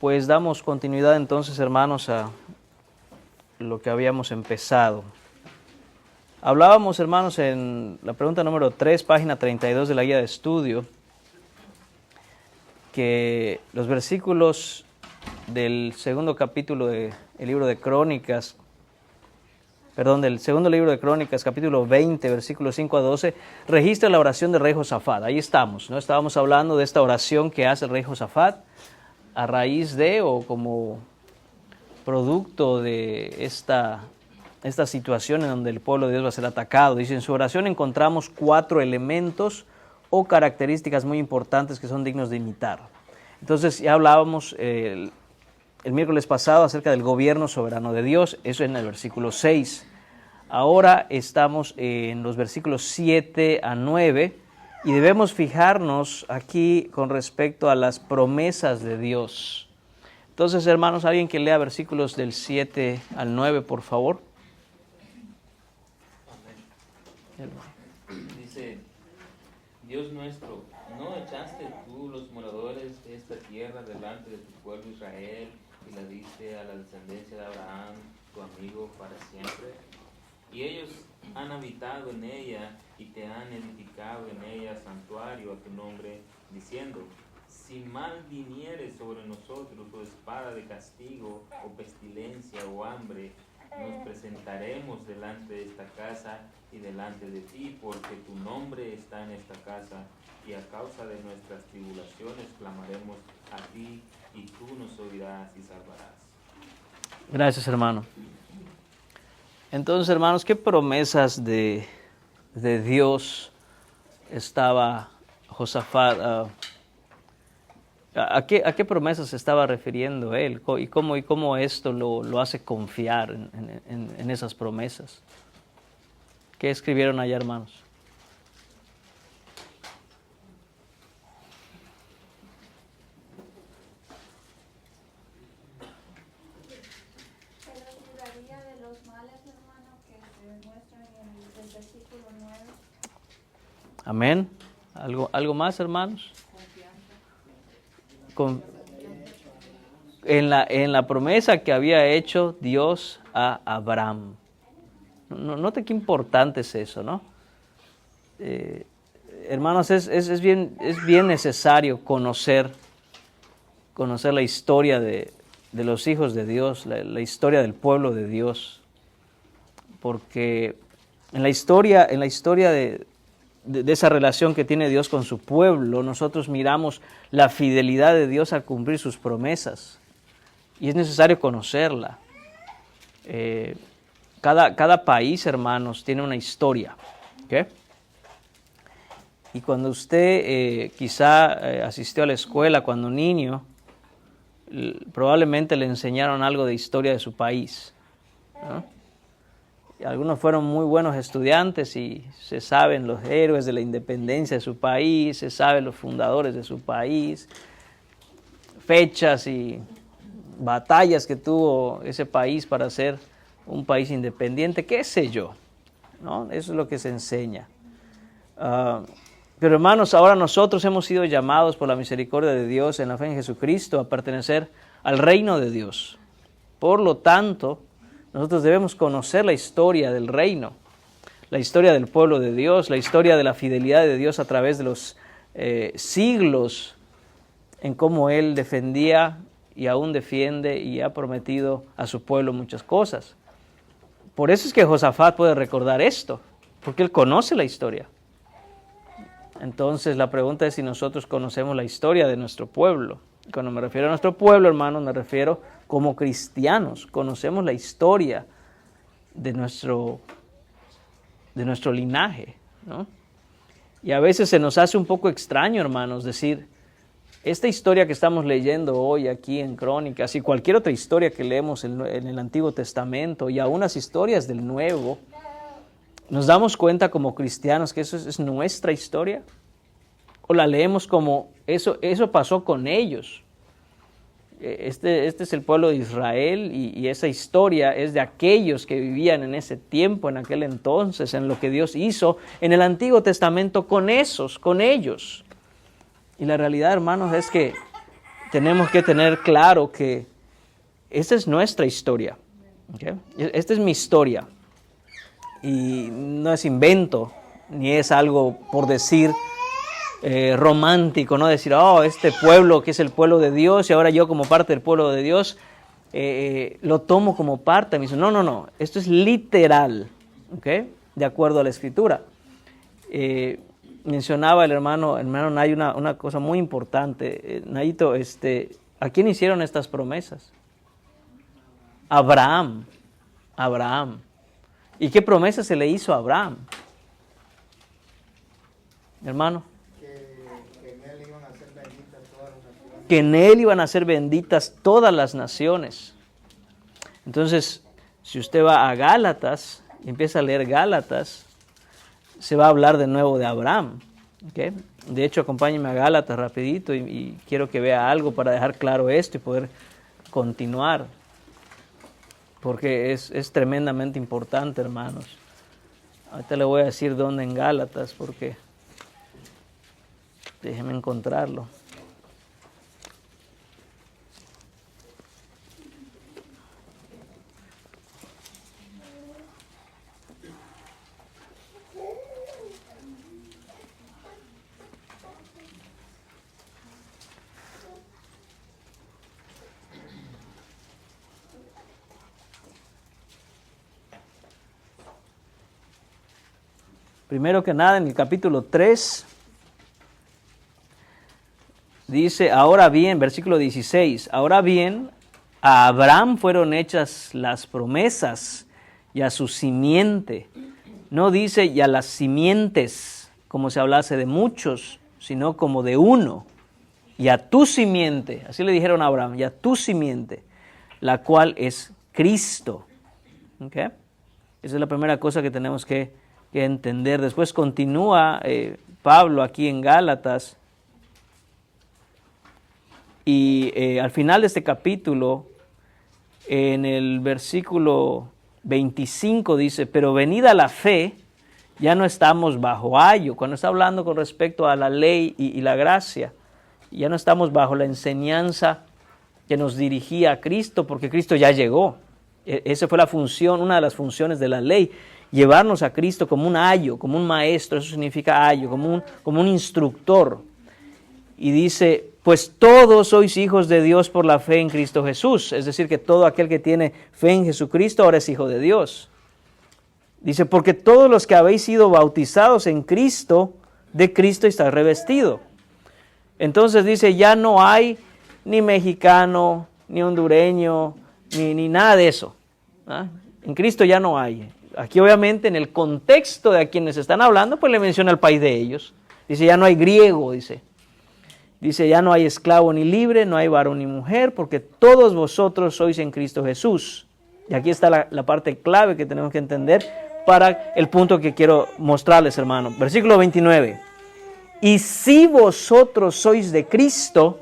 Pues damos continuidad entonces, hermanos, a lo que habíamos empezado. Hablábamos, hermanos, en la pregunta número 3, página 32 de la guía de estudio, que los versículos del segundo capítulo del libro de Crónicas, del segundo libro de Crónicas, capítulo 20, versículos 5 a 12, registra la oración del rey Josafat. Ahí estamos, ¿no? Estábamos hablando de esta oración que hace el rey Josafat a raíz de o como producto de esta situación en donde el pueblo de Dios va a ser atacado. Dice, en su oración encontramos 4 elementos o características muy importantes que son dignos de imitar. Entonces ya hablábamos el miércoles pasado acerca del gobierno soberano de Dios, eso en el versículo 6. Ahora estamos en los versículos 7 a 9 y debemos fijarnos aquí con respecto a las promesas de Dios. Entonces, hermanos, alguien que lea versículos del 7 al 9, por favor. Dice, Dios nuestro, ¿no echaste tú los moradores de esta tierra delante de tu pueblo Israel y la diste a la descendencia de Abraham, tu amigo, para siempre? Y ellos han habitado en ella y te han edificado en ella santuario a tu nombre, diciendo, si mal viniere sobre nosotros o espada de castigo o pestilencia o hambre, nos presentaremos delante de esta casa y delante de ti, porque tu nombre está en esta casa, y a causa de nuestras tribulaciones clamaremos a ti, y tú nos oirás y salvarás. Gracias, hermano. Entonces, hermanos, ¿qué promesas de Dios estaba Josafat? ¿A qué promesas se estaba refiriendo él? ¿Y cómo esto lo hace confiar en esas promesas? ¿Qué escribieron allá, hermanos? Se nos libraría de los males, hermano, que se demuestran en el versículo 9. Amén. ¿Algo más, hermanos? En la promesa que había hecho Dios a Abraham. Note qué importante es eso, ¿no? Hermanos, es bien necesario conocer la historia de los hijos de Dios, la historia del pueblo de Dios, porque en la historia de esa relación que tiene Dios con su pueblo, nosotros miramos la fidelidad de Dios a cumplir sus promesas, y es necesario conocerla. Cada país, hermanos, tiene una historia, ¿ok? Y cuando usted quizá asistió a la escuela cuando niño, probablemente le enseñaron algo de historia de su país, ¿no? Y algunos fueron muy buenos estudiantes y se saben los héroes de la independencia de su país, se saben los fundadores de su país, fechas y batallas que tuvo ese país para ser un país independiente, qué sé yo, ¿no? Eso es lo que se enseña. Pero hermanos, ahora nosotros hemos sido llamados por la misericordia de Dios en la fe en Jesucristo a pertenecer al reino de Dios. Por lo tanto, nosotros debemos conocer la historia del reino, la historia del pueblo de Dios, la historia de la fidelidad de Dios a través de los siglos, en cómo Él defendía y aún defiende y ha prometido a su pueblo muchas cosas. Por eso es que Josafat puede recordar esto, porque él conoce la historia. Entonces la pregunta es si nosotros conocemos la historia de nuestro pueblo. Cuando me refiero a nuestro pueblo, hermanos, me refiero como cristianos. Conocemos la historia de nuestro linaje, ¿no? Y a veces se nos hace un poco extraño, hermanos, decir, esta historia que estamos leyendo hoy aquí en Crónicas y cualquier otra historia que leemos en el Antiguo Testamento y aún las historias del Nuevo, ¿nos damos cuenta como cristianos que eso es nuestra historia? ¿O la leemos como eso pasó con ellos? Este es el pueblo de Israel y esa historia es de aquellos que vivían en ese tiempo, en aquel entonces, en lo que Dios hizo en el Antiguo Testamento con ellos. Y la realidad, hermanos, es que tenemos que tener claro que esta es nuestra historia. ¿Okay? Esta es mi historia. Y no es invento, ni es algo por decir romántico, no decir, oh, este pueblo que es el pueblo de Dios y ahora yo como parte del pueblo de Dios lo tomo como parte. No, esto es literal, ¿okay? De acuerdo a la Escritura. Mencionaba el hermano Nay una cosa muy importante. Nayito, ¿a quién hicieron estas promesas? Abraham. ¿Y qué promesa se le hizo a Abraham? Hermano. Que en él iban a ser benditas todas las naciones. Entonces, si usted va a Gálatas y empieza a leer Gálatas, se va a hablar de nuevo de Abraham. ¿Okay? De hecho, acompáñeme a Gálatas rapidito y quiero que vea algo para dejar claro esto y poder continuar. Porque es tremendamente importante, hermanos. Ahorita le voy a decir dónde en Gálatas, porque déjeme encontrarlo. Primero que nada, en el capítulo 3, dice, ahora bien, versículo 16, ahora bien, a Abraham fueron hechas las promesas y a su simiente. No dice y a las simientes, como si hablase de muchos, sino como de uno. Y a tu simiente, así le dijeron a Abraham, y a tu simiente, la cual es Cristo. ¿Okay? Esa es la primera cosa que tenemos que entender. Después continúa Pablo aquí en Gálatas y al final de este capítulo, en el versículo 25 dice, pero venida la fe, ya no estamos bajo ayo. Cuando está hablando con respecto a la ley y la gracia, ya no estamos bajo la enseñanza que nos dirigía a Cristo, porque Cristo ya llegó. Esa fue la función, una de las funciones de la ley, llevarnos a Cristo como un ayo, como un maestro. Eso significa ayo, como un instructor. Y dice, pues todos sois hijos de Dios por la fe en Cristo Jesús. Es decir, que todo aquel que tiene fe en Jesucristo ahora es hijo de Dios. Dice, porque todos los que habéis sido bautizados en Cristo, de Cristo estáis revestido. Entonces dice, ya no hay ni mexicano, ni hondureño, ni nada de eso. ¿Ah? En Cristo ya no hay. Aquí obviamente en el contexto de a quienes están hablando, pues le menciona el país de ellos. Dice, ya no hay griego, dice. Dice, ya no hay esclavo ni libre, no hay varón ni mujer, porque todos vosotros sois en Cristo Jesús. Y aquí está la parte clave que tenemos que entender para el punto que quiero mostrarles, hermano. Versículo 29. Y si vosotros sois de Cristo,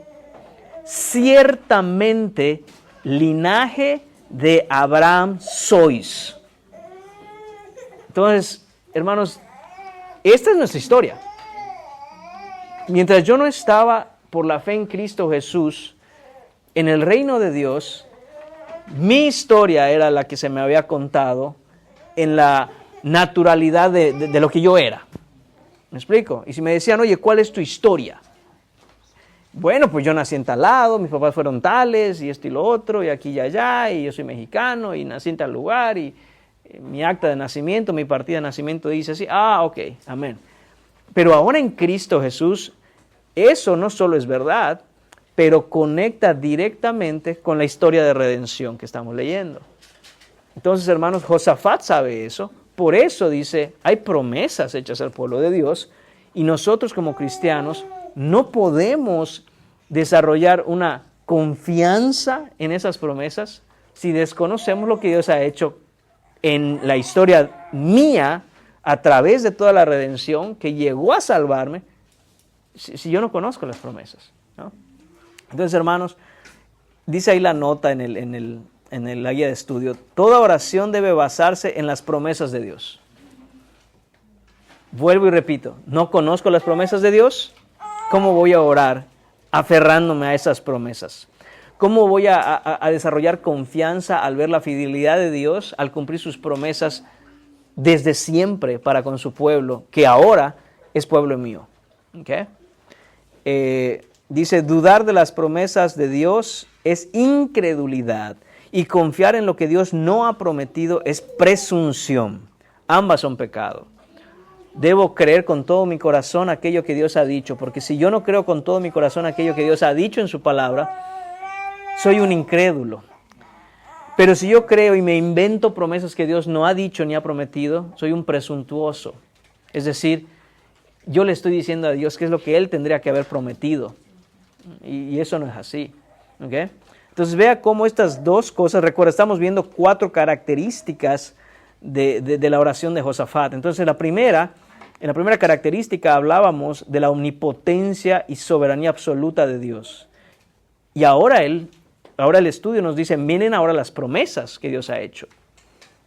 ciertamente linaje de Abraham sois. Entonces, hermanos, esta es nuestra historia. Mientras yo no estaba por la fe en Cristo Jesús, en el reino de Dios, mi historia era la que se me había contado en la naturalidad de lo que yo era. ¿Me explico? Y si me decían, oye, ¿cuál es tu historia? Bueno, pues yo nací en tal lado, mis papás fueron tales, y esto y lo otro, y aquí y allá, y yo soy mexicano, y nací en tal lugar, y mi acta de nacimiento, mi partida de nacimiento dice así, ok, amén. Pero ahora en Cristo Jesús, eso no solo es verdad, pero conecta directamente con la historia de redención que estamos leyendo. Entonces, hermanos, Josafat sabe eso, por eso dice, hay promesas hechas al pueblo de Dios, y nosotros como cristianos no podemos desarrollar una confianza en esas promesas si desconocemos lo que Dios ha hecho en la historia mía a través de toda la redención que llegó a salvarme, si yo no conozco las promesas, ¿no? Entonces, hermanos, dice ahí la nota en la guía de estudio, toda oración debe basarse en las promesas de Dios. Vuelvo y repito, no conozco las promesas de Dios, ¿cómo voy a orar aferrándome a esas promesas? ¿Cómo voy a desarrollar confianza al ver la fidelidad de Dios, al cumplir sus promesas desde siempre para con su pueblo, que ahora es pueblo mío? ¿Okay? Dice, dudar de las promesas de Dios es incredulidad y confiar en lo que Dios no ha prometido es presunción. Ambas son pecado. Debo creer con todo mi corazón aquello que Dios ha dicho, porque si yo no creo con todo mi corazón aquello que Dios ha dicho en su palabra, soy un incrédulo. Pero si yo creo y me invento promesas que Dios no ha dicho ni ha prometido, soy un presuntuoso. Es decir, yo le estoy diciendo a Dios qué es lo que Él tendría que haber prometido. Y eso no es así. ¿Okay? Entonces vea cómo estas dos cosas, recuerda, estamos viendo 4 características de la oración de Josafat. Entonces en la primera característica hablábamos de la omnipotencia y soberanía absoluta de Dios. Y ahora el estudio nos dice, miren ahora las promesas que Dios ha hecho.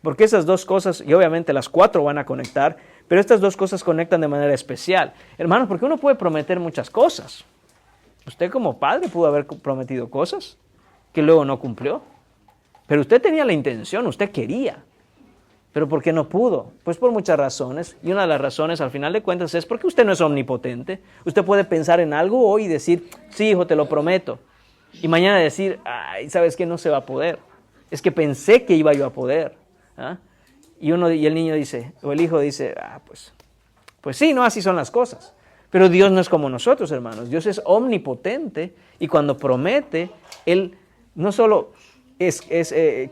Porque esas dos cosas, y obviamente las 4 van a conectar, pero estas dos cosas conectan de manera especial. Hermanos, porque uno puede prometer muchas cosas. Usted como padre pudo haber prometido cosas que luego no cumplió. Pero usted tenía la intención, usted quería. ¿Pero por qué no pudo? Pues por muchas razones. Y una de las razones, al final de cuentas, es porque usted no es omnipotente. Usted puede pensar en algo hoy y decir, sí, hijo, te lo prometo. Y mañana decir, ay, ¿sabes qué? No se va a poder. Es que pensé que iba yo a poder. ¿Ah? Y el niño dice, o el hijo dice, pues sí, no, así son las cosas. Pero Dios no es como nosotros, hermanos. Dios es omnipotente y cuando promete, Él no solo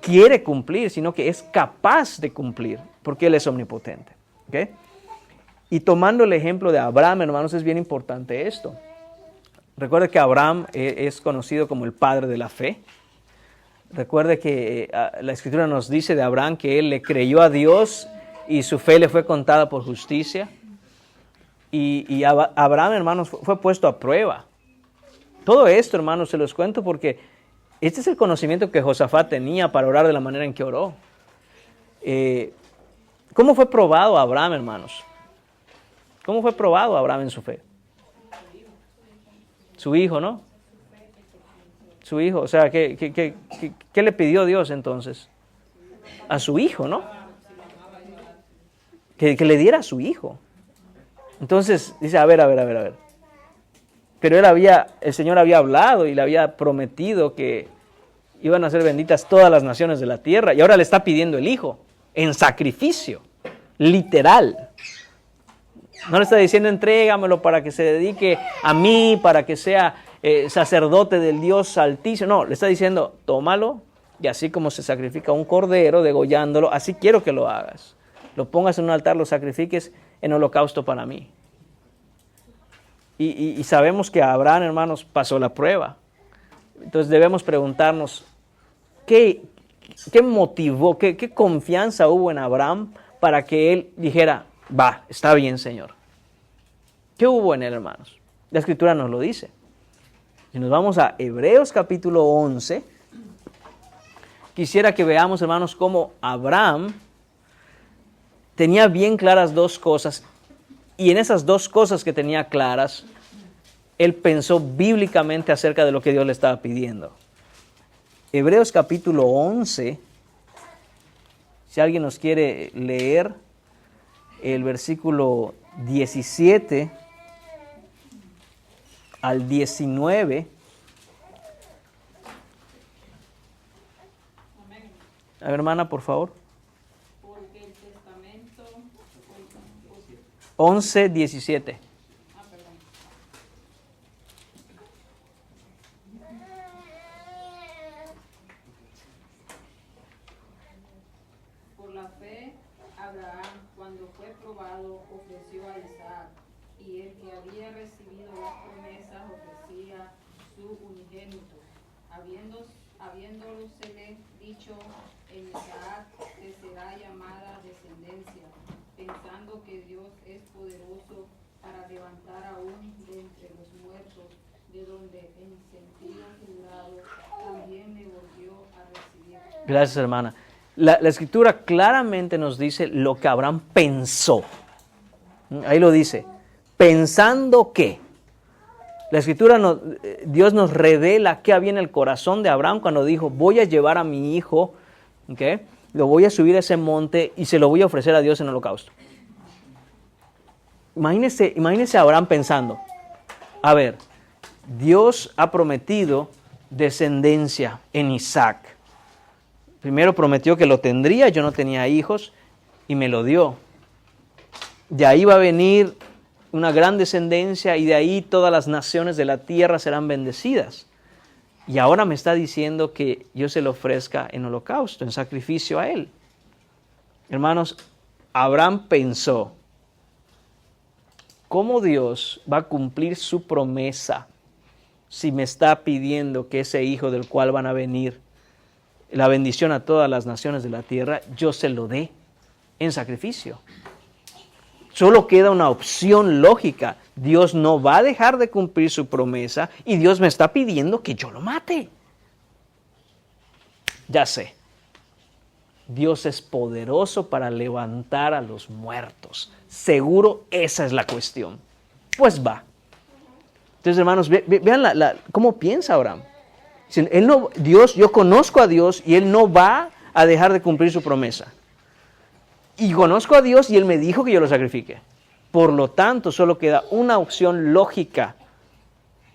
quiere cumplir, sino que es capaz de cumplir, porque Él es omnipotente. ¿Okay? Y tomando el ejemplo de Abraham, hermanos, es bien importante esto. Recuerde que Abraham es conocido como el padre de la fe. Recuerde que la Escritura nos dice de Abraham que él le creyó a Dios y su fe le fue contada por justicia. Y Abraham, hermanos, fue puesto a prueba. Todo esto, hermanos, se los cuento porque este es el conocimiento que Josafat tenía para orar de la manera en que oró. ¿Cómo fue probado Abraham, hermanos? ¿Cómo fue probado Abraham en su fe? Su hijo, ¿no? Su hijo, o sea, ¿qué le pidió Dios entonces? A su hijo, ¿no? Que le diera a su hijo. Entonces, dice, a ver. Pero el Señor había hablado y le había prometido que iban a ser benditas todas las naciones de la tierra. Y ahora le está pidiendo el hijo, en sacrificio, literal. No le está diciendo, entrégamelo para que se dedique a mí, para que sea sacerdote del Dios Altísimo. No, le está diciendo, tómalo, y así como se sacrifica un cordero, degollándolo, así quiero que lo hagas. Lo pongas en un altar, lo sacrifiques en holocausto para mí. Y sabemos que Abraham, hermanos, pasó la prueba. Entonces debemos preguntarnos, ¿qué motivó, qué confianza hubo en Abraham para que él dijera, va, está bien, Señor? ¿Qué hubo en él, hermanos? La Escritura nos lo dice. Si nos vamos a Hebreos capítulo 11, quisiera que veamos, hermanos, cómo Abraham tenía bien claras dos cosas, y en esas dos cosas que tenía claras, él pensó bíblicamente acerca de lo que Dios le estaba pidiendo. Hebreos capítulo 11, si alguien nos quiere leer el versículo 17 al 19. A ver, hermana, por favor. 11, 17. Por la fe, Abraham, cuando fue probado, ofreció a Isaac, y el que había recibido las promesas ofrecía su unigénito, habiéndosele dicho, en Isaac te será llamada descendencia, pensando que Dios es poderoso para levantar aún de entre los muertos, de donde en sentido figurado también me volvió a recibir. Gracias, hermana. La Escritura claramente nos dice lo que Abraham pensó. Ahí lo dice. Pensando que. La Escritura, Dios nos revela qué había en el corazón de Abraham cuando dijo, voy a llevar a mi hijo, ¿okay? Lo voy a subir a ese monte y se lo voy a ofrecer a Dios en holocausto. Imagínese a Abraham pensando, a ver, Dios ha prometido descendencia en Isaac. Primero prometió que lo tendría, yo no tenía hijos, y me lo dio. De ahí va a venir una gran descendencia y de ahí todas las naciones de la tierra serán bendecidas. Y ahora me está diciendo que yo se lo ofrezca en holocausto, en sacrificio a él. Hermanos, Abraham pensó, ¿cómo Dios va a cumplir su promesa si me está pidiendo que ese hijo del cual van a venir la bendición a todas las naciones de la tierra, yo se lo dé en sacrificio? Solo queda una opción lógica. Dios no va a dejar de cumplir su promesa y Dios me está pidiendo que yo lo mate. Ya sé. Dios es poderoso para levantar a los muertos. Seguro esa es la cuestión. Pues va. Entonces, hermanos, vean cómo piensa Abraham. Yo conozco a Dios y Él no va a dejar de cumplir su promesa. Y conozco a Dios y Él me dijo que yo lo sacrifique. Por lo tanto, solo queda una opción lógica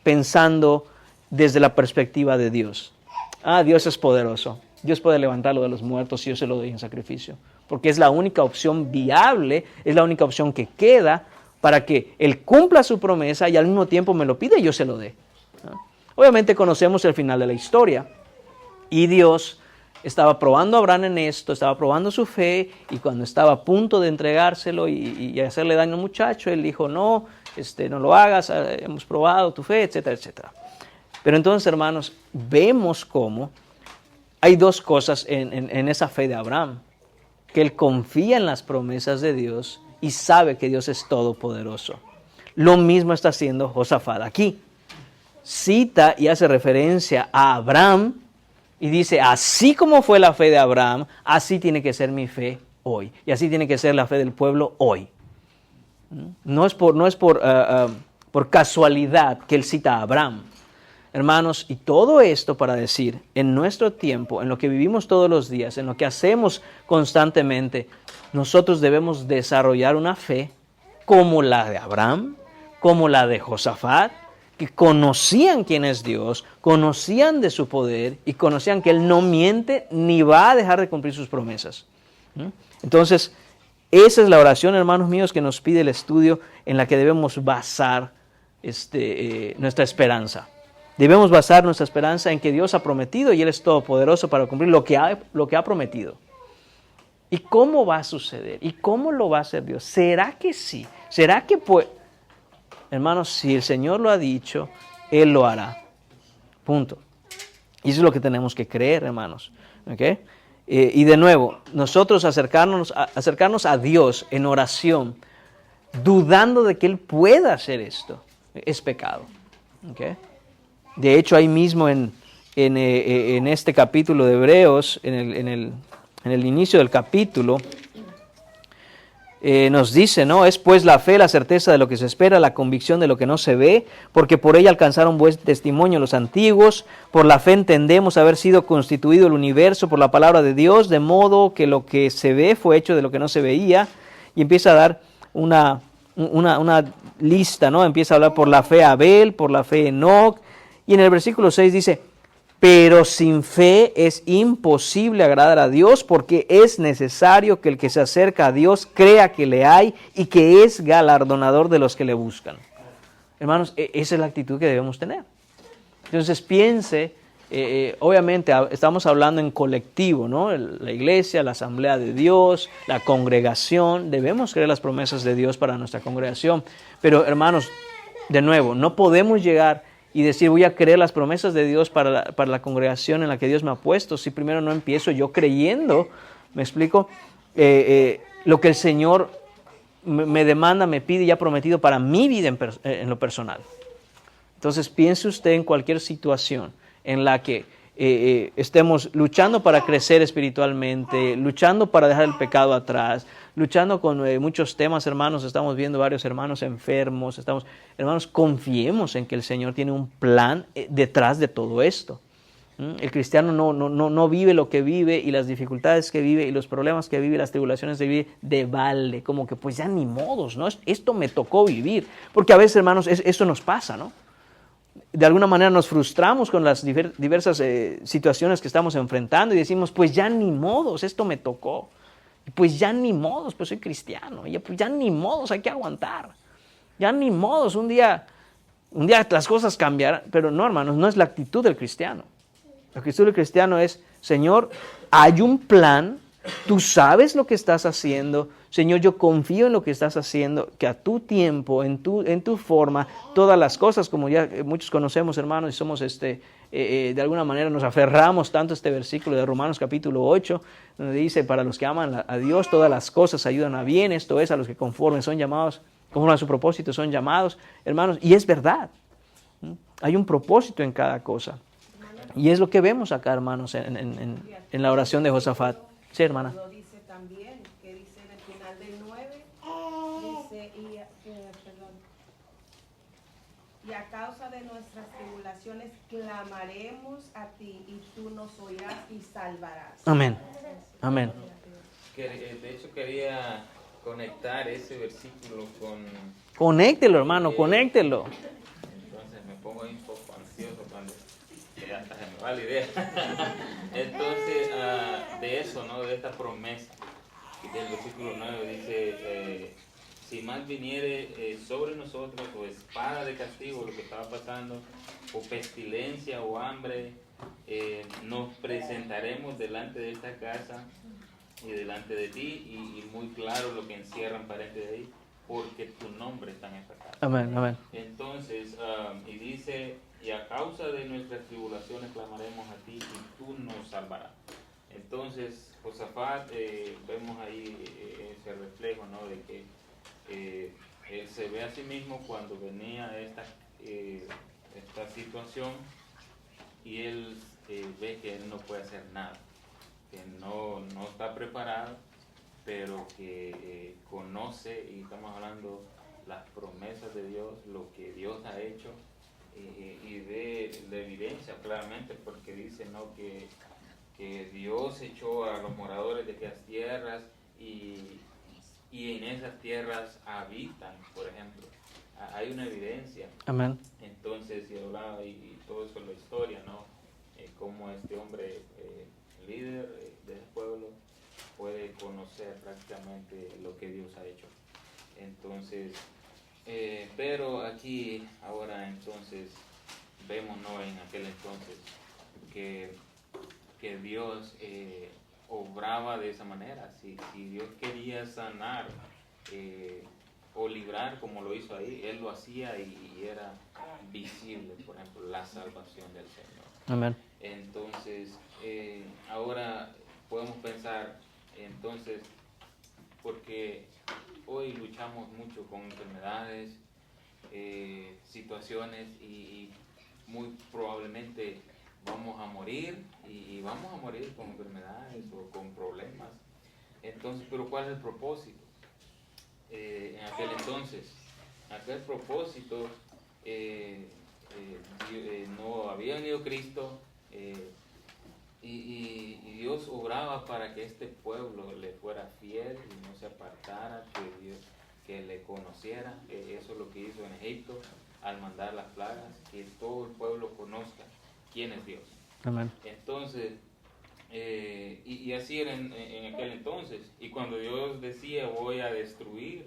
pensando desde la perspectiva de Dios. Dios es poderoso. Dios puede levantarlo de los muertos si yo se lo doy en sacrificio. Porque es la única opción viable, es la única opción que queda para que Él cumpla su promesa y al mismo tiempo me lo pida y yo se lo dé. Obviamente conocemos el final de la historia. Y Dios estaba probando a Abraham en esto, estaba probando su fe, y cuando estaba a punto de entregárselo y hacerle daño al muchacho, él dijo, no lo hagas, hemos probado tu fe, etcétera, etcétera. Pero entonces, hermanos, vemos cómo hay dos cosas en esa fe de Abraham, que él confía en las promesas de Dios y sabe que Dios es todopoderoso. Lo mismo está haciendo Josafat aquí. Cita y hace referencia a Abraham, y dice, así como fue la fe de Abraham, así tiene que ser mi fe hoy. Y así tiene que ser la fe del pueblo hoy. No es por casualidad que él cita a Abraham. Hermanos, y todo esto para decir, en nuestro tiempo, en lo que vivimos todos los días, en lo que hacemos constantemente, nosotros debemos desarrollar una fe como la de Abraham, como la de Josafat, que conocían quién es Dios, conocían de su poder y conocían que Él no miente ni va a dejar de cumplir sus promesas. Entonces, esa es la oración, hermanos míos, que nos pide el estudio en la que debemos basar nuestra esperanza. Debemos basar nuestra esperanza en que Dios ha prometido y Él es todopoderoso para cumplir lo que ha prometido. ¿Y cómo va a suceder? ¿Y cómo lo va a hacer Dios? ¿Será que sí? ¿Será que puede? Hermanos, si el Señor lo ha dicho, Él lo hará. Punto. Y eso es lo que tenemos que creer, hermanos. ¿Okay? Y de nuevo, nosotros acercarnos a Dios en oración, dudando de que Él pueda hacer esto, es pecado. ¿Okay? De hecho, ahí mismo en este capítulo de Hebreos, en el inicio del capítulo, nos dice, ¿no? Es pues la fe, la certeza de lo que se espera, la convicción de lo que no se ve, porque por ella alcanzaron buen testimonio los antiguos. Por la fe entendemos haber sido constituido el universo por la palabra de Dios, de modo que lo que se ve fue hecho de lo que no se veía. Y empieza a dar una lista, ¿no? Empieza a hablar por la fe Abel, por la fe Enoc. Y en el versículo 6 dice, pero sin fe es imposible agradar a Dios, porque es necesario que el que se acerca a Dios crea que le hay y que es galardonador de los que le buscan. Hermanos, esa es la actitud que debemos tener. Entonces piense, obviamente estamos hablando en colectivo, ¿no? La iglesia, la asamblea de Dios, la congregación, debemos creer las promesas de Dios para nuestra congregación. Pero hermanos, de nuevo, no podemos llegar y decir voy a creer las promesas de Dios para la congregación en la que Dios me ha puesto, si primero no empiezo yo creyendo, ¿me explico? Lo que el Señor me demanda, me pide y ha prometido para mi vida en lo personal. Entonces piense usted en cualquier situación en la que estemos luchando para crecer espiritualmente, luchando para dejar el pecado atrás, luchando con muchos temas, hermanos. Estamos viendo varios hermanos enfermos. Hermanos, confiemos en que el Señor tiene un plan detrás de todo esto. El cristiano no vive lo que vive, y las dificultades que vive y los problemas que vive, las tribulaciones que vive de balde, como que pues ya ni modos, ¿no? Esto me tocó vivir. Porque a veces, hermanos, eso nos pasa, ¿no? De alguna manera nos frustramos con las diversas situaciones que estamos enfrentando y decimos, pues ya ni modos, esto me tocó. Y pues ya ni modos, pues soy cristiano. Y pues ya ni modos, hay que aguantar. Ya ni modos, un día las cosas cambiarán. Pero no, hermanos, no es la actitud del cristiano. La actitud del cristiano es, Señor, hay un plan, tú sabes lo que estás haciendo. Señor, yo confío en lo que estás haciendo, que a tu tiempo, en tu forma, todas las cosas, como ya muchos conocemos, hermanos, y somos de alguna manera nos aferramos tanto a este versículo de Romanos capítulo 8, donde dice, para los que aman a Dios, todas las cosas ayudan a bien, esto es, a los que conforme a su propósito son llamados, hermanos, y es verdad. Hay un propósito en cada cosa. Y es lo que vemos acá, hermanos, en la oración de Josafat. Sí, hermana. Lo dice también, que dice en el final del 9, dice, y a causa de nuestras tribulaciones clamaremos a ti, y tú nos oirás y salvarás. Amén. Amén. De hecho, quería conectar ese versículo con... Conéctelo, hermano, conéctelo. Entonces me pongo un poco ansioso cuando hasta se me va la idea. Entonces, de eso, ¿no? De esta promesa del versículo 9 dice, si mal viniere sobre nosotros o espada de castigo, lo que estaba pasando, o pestilencia o hambre, nos presentaremos delante de esta casa y delante de ti, y muy claro lo que encierran paréntesis de ahí, porque tu nombre está en esta casa. Amén, amén. Entonces, y dice, y a causa de nuestras tribulaciones clamaremos a ti y tú nos salvarás. Entonces, Josafat, vemos ahí ese reflejo, ¿no? De que él se ve a sí mismo cuando venía esta situación, y él ve que él no puede hacer nada, que no está preparado, pero que conoce, y estamos hablando las promesas de Dios, lo que Dios ha hecho, y de evidencia claramente, porque dice, ¿no? que Dios echó a los moradores de aquellas tierras, y en esas tierras habitan, por ejemplo. Hay una evidencia. Amén. Entonces, y hablaba y todo eso en la historia, ¿no? Cómo este hombre, líder de ese pueblo, puede conocer prácticamente lo que Dios ha hecho. Entonces, pero aquí, ahora entonces, vemos, ¿no? En aquel entonces, que Dios obraba de esa manera. Si Dios quería sanar o librar, como lo hizo ahí, Él lo hacía, y era visible, por ejemplo, la salvación del Señor. Amén. Entonces, ahora podemos pensar, entonces, porque hoy luchamos mucho con enfermedades, situaciones, y muy probablemente vamos a morir, y vamos a morir con enfermedades o con problemas. Entonces, pero ¿cuál es el propósito? En aquel entonces, aquel propósito, no había venido Cristo, y Dios obraba para que este pueblo le fuera fiel y no se apartara, que le conociera. Eso es lo que hizo en Egipto al mandar las plagas, que todo el pueblo conozca quién es Dios. Amén. Entonces, y así era en aquel entonces. Y cuando Dios decía, voy a destruir,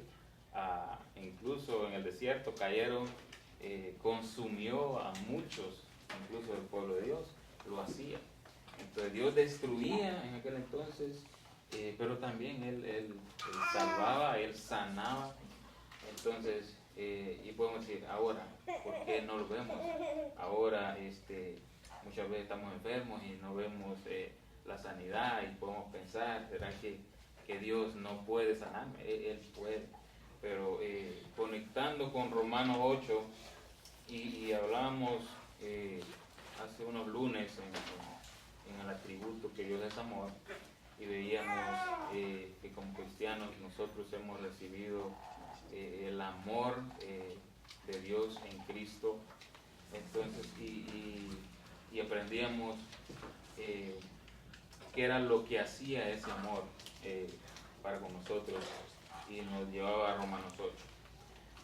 incluso en el desierto cayeron, consumió a muchos, incluso del pueblo de Dios, lo hacía. Entonces Dios destruía en aquel entonces, pero también él salvaba, Él sanaba. Entonces, y podemos decir, ahora, ¿por qué no lo vemos? Ahora, muchas veces estamos enfermos y no vemos la sanidad, y podemos pensar, ¿será que Dios no puede sanarme? Él puede. Pero conectando con Romanos 8, y hablamos hace unos lunes en el atributo que Dios es amor, y veíamos que como cristianos nosotros hemos recibido el amor de Dios en Cristo. Entonces, y aprendíamos qué era lo que hacía ese amor para con nosotros, y nos llevaba a Romanos 8.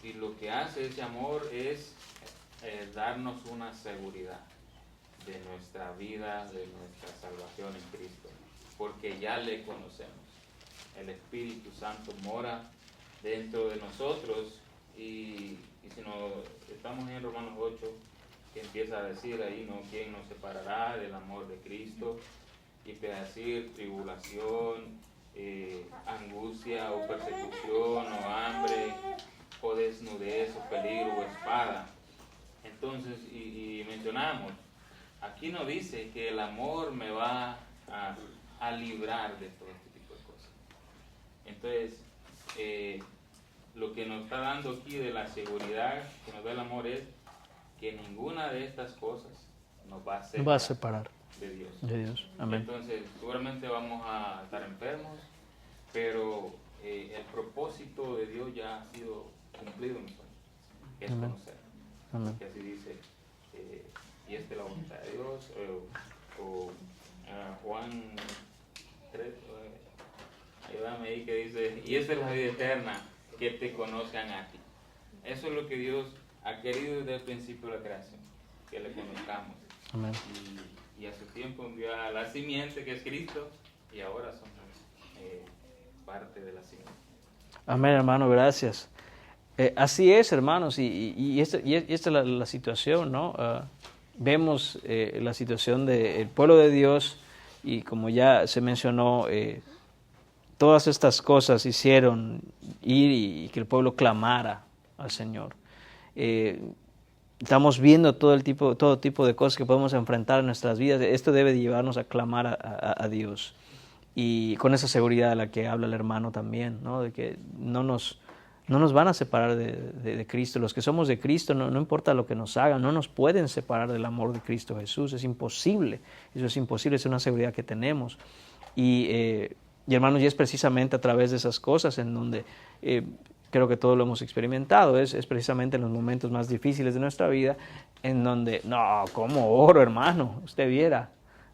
Y lo que hace ese amor es darnos una seguridad de nuestra vida, de nuestra salvación en Cristo, porque ya le conocemos. El Espíritu Santo mora dentro de nosotros, y si estamos en Romanos 8, que empieza a decir ahí, ¿no? ¿Quién nos separará del amor de Cristo? Y empieza a decir tribulación, angustia o persecución o hambre o desnudez o peligro o espada. Entonces, y mencionamos, aquí no dice que el amor me va a librar de todo este tipo de cosas. Entonces, lo que nos está dando aquí de la seguridad que nos da el amor es que ninguna de estas cosas nos va a separar de Dios. De Dios. Amén. Entonces, seguramente vamos a estar enfermos, pero el propósito de Dios ya ha sido cumplido en nosotros, que es conocer. Amén. Que así dice, y esta es la voluntad de Dios, Juan 3, ayúdame ahí, que dice, y esta es la vida eterna, que te conozcan a ti. Eso es lo que Dios ha querido desde el principio de la creación, que le conozcamos. Amén. Y a su tiempo envió a la simiente, que es Cristo, y ahora somos parte de la simiente. Amén, hermano, gracias. Así es, hermanos, y esta es la situación, ¿no? Vemos la situación del pueblo de Dios, y como ya se mencionó, todas estas cosas hicieron ir y que el pueblo clamara al Señor. Estamos viendo todo tipo de cosas que podemos enfrentar en nuestras vidas. Esto debe llevarnos a clamar a Dios, y con esa seguridad de la que habla el hermano también, ¿no? De que no nos van a separar de Cristo. Los que somos de Cristo, no importa lo que nos hagan, no nos pueden separar del amor de Cristo Jesús. Es imposible. Eso es imposible, es una seguridad que tenemos. Y hermanos, y es precisamente a través de esas cosas en donde creo que todos lo hemos experimentado. Es precisamente en los momentos más difíciles de nuestra vida en donde, no, ¿cómo oro, hermano? Usted viera,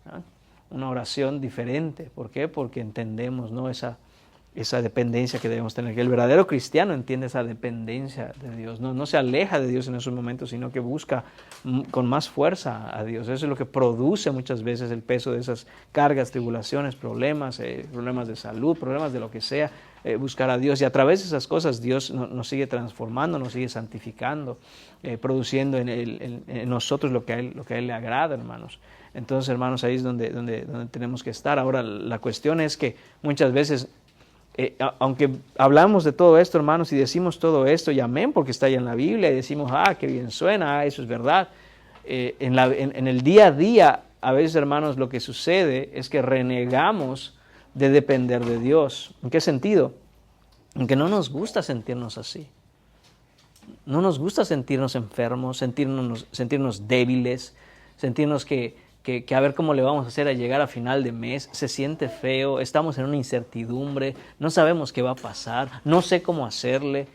¿no? Una oración diferente. ¿Por qué? Porque entendemos, ¿no? esa dependencia que debemos tener. Que el verdadero cristiano entiende esa dependencia de Dios. No se aleja de Dios en esos momentos, sino que busca con más fuerza a Dios. Eso es lo que produce muchas veces el peso de esas cargas, tribulaciones, problemas de salud, problemas de lo que sea. Buscar a Dios, y a través de esas cosas Dios nos sigue transformando, nos sigue santificando, produciendo en nosotros lo que a Él le agrada, hermanos. Entonces, hermanos, ahí es donde tenemos que estar. Ahora, la cuestión es que muchas veces, aunque hablamos de todo esto, hermanos, y decimos todo esto, y amén, porque está ahí en la Biblia, y decimos, qué bien suena, eso es verdad. En el día a día, a veces, hermanos, lo que sucede es que renegamos de depender de Dios. ¿En qué sentido? En que no nos gusta sentirnos así. No nos gusta sentirnos enfermos, sentirnos débiles, sentirnos que a ver cómo le vamos a hacer a llegar a final de mes. Se siente feo, estamos en una incertidumbre, no sabemos qué va a pasar, no sé cómo hacerle.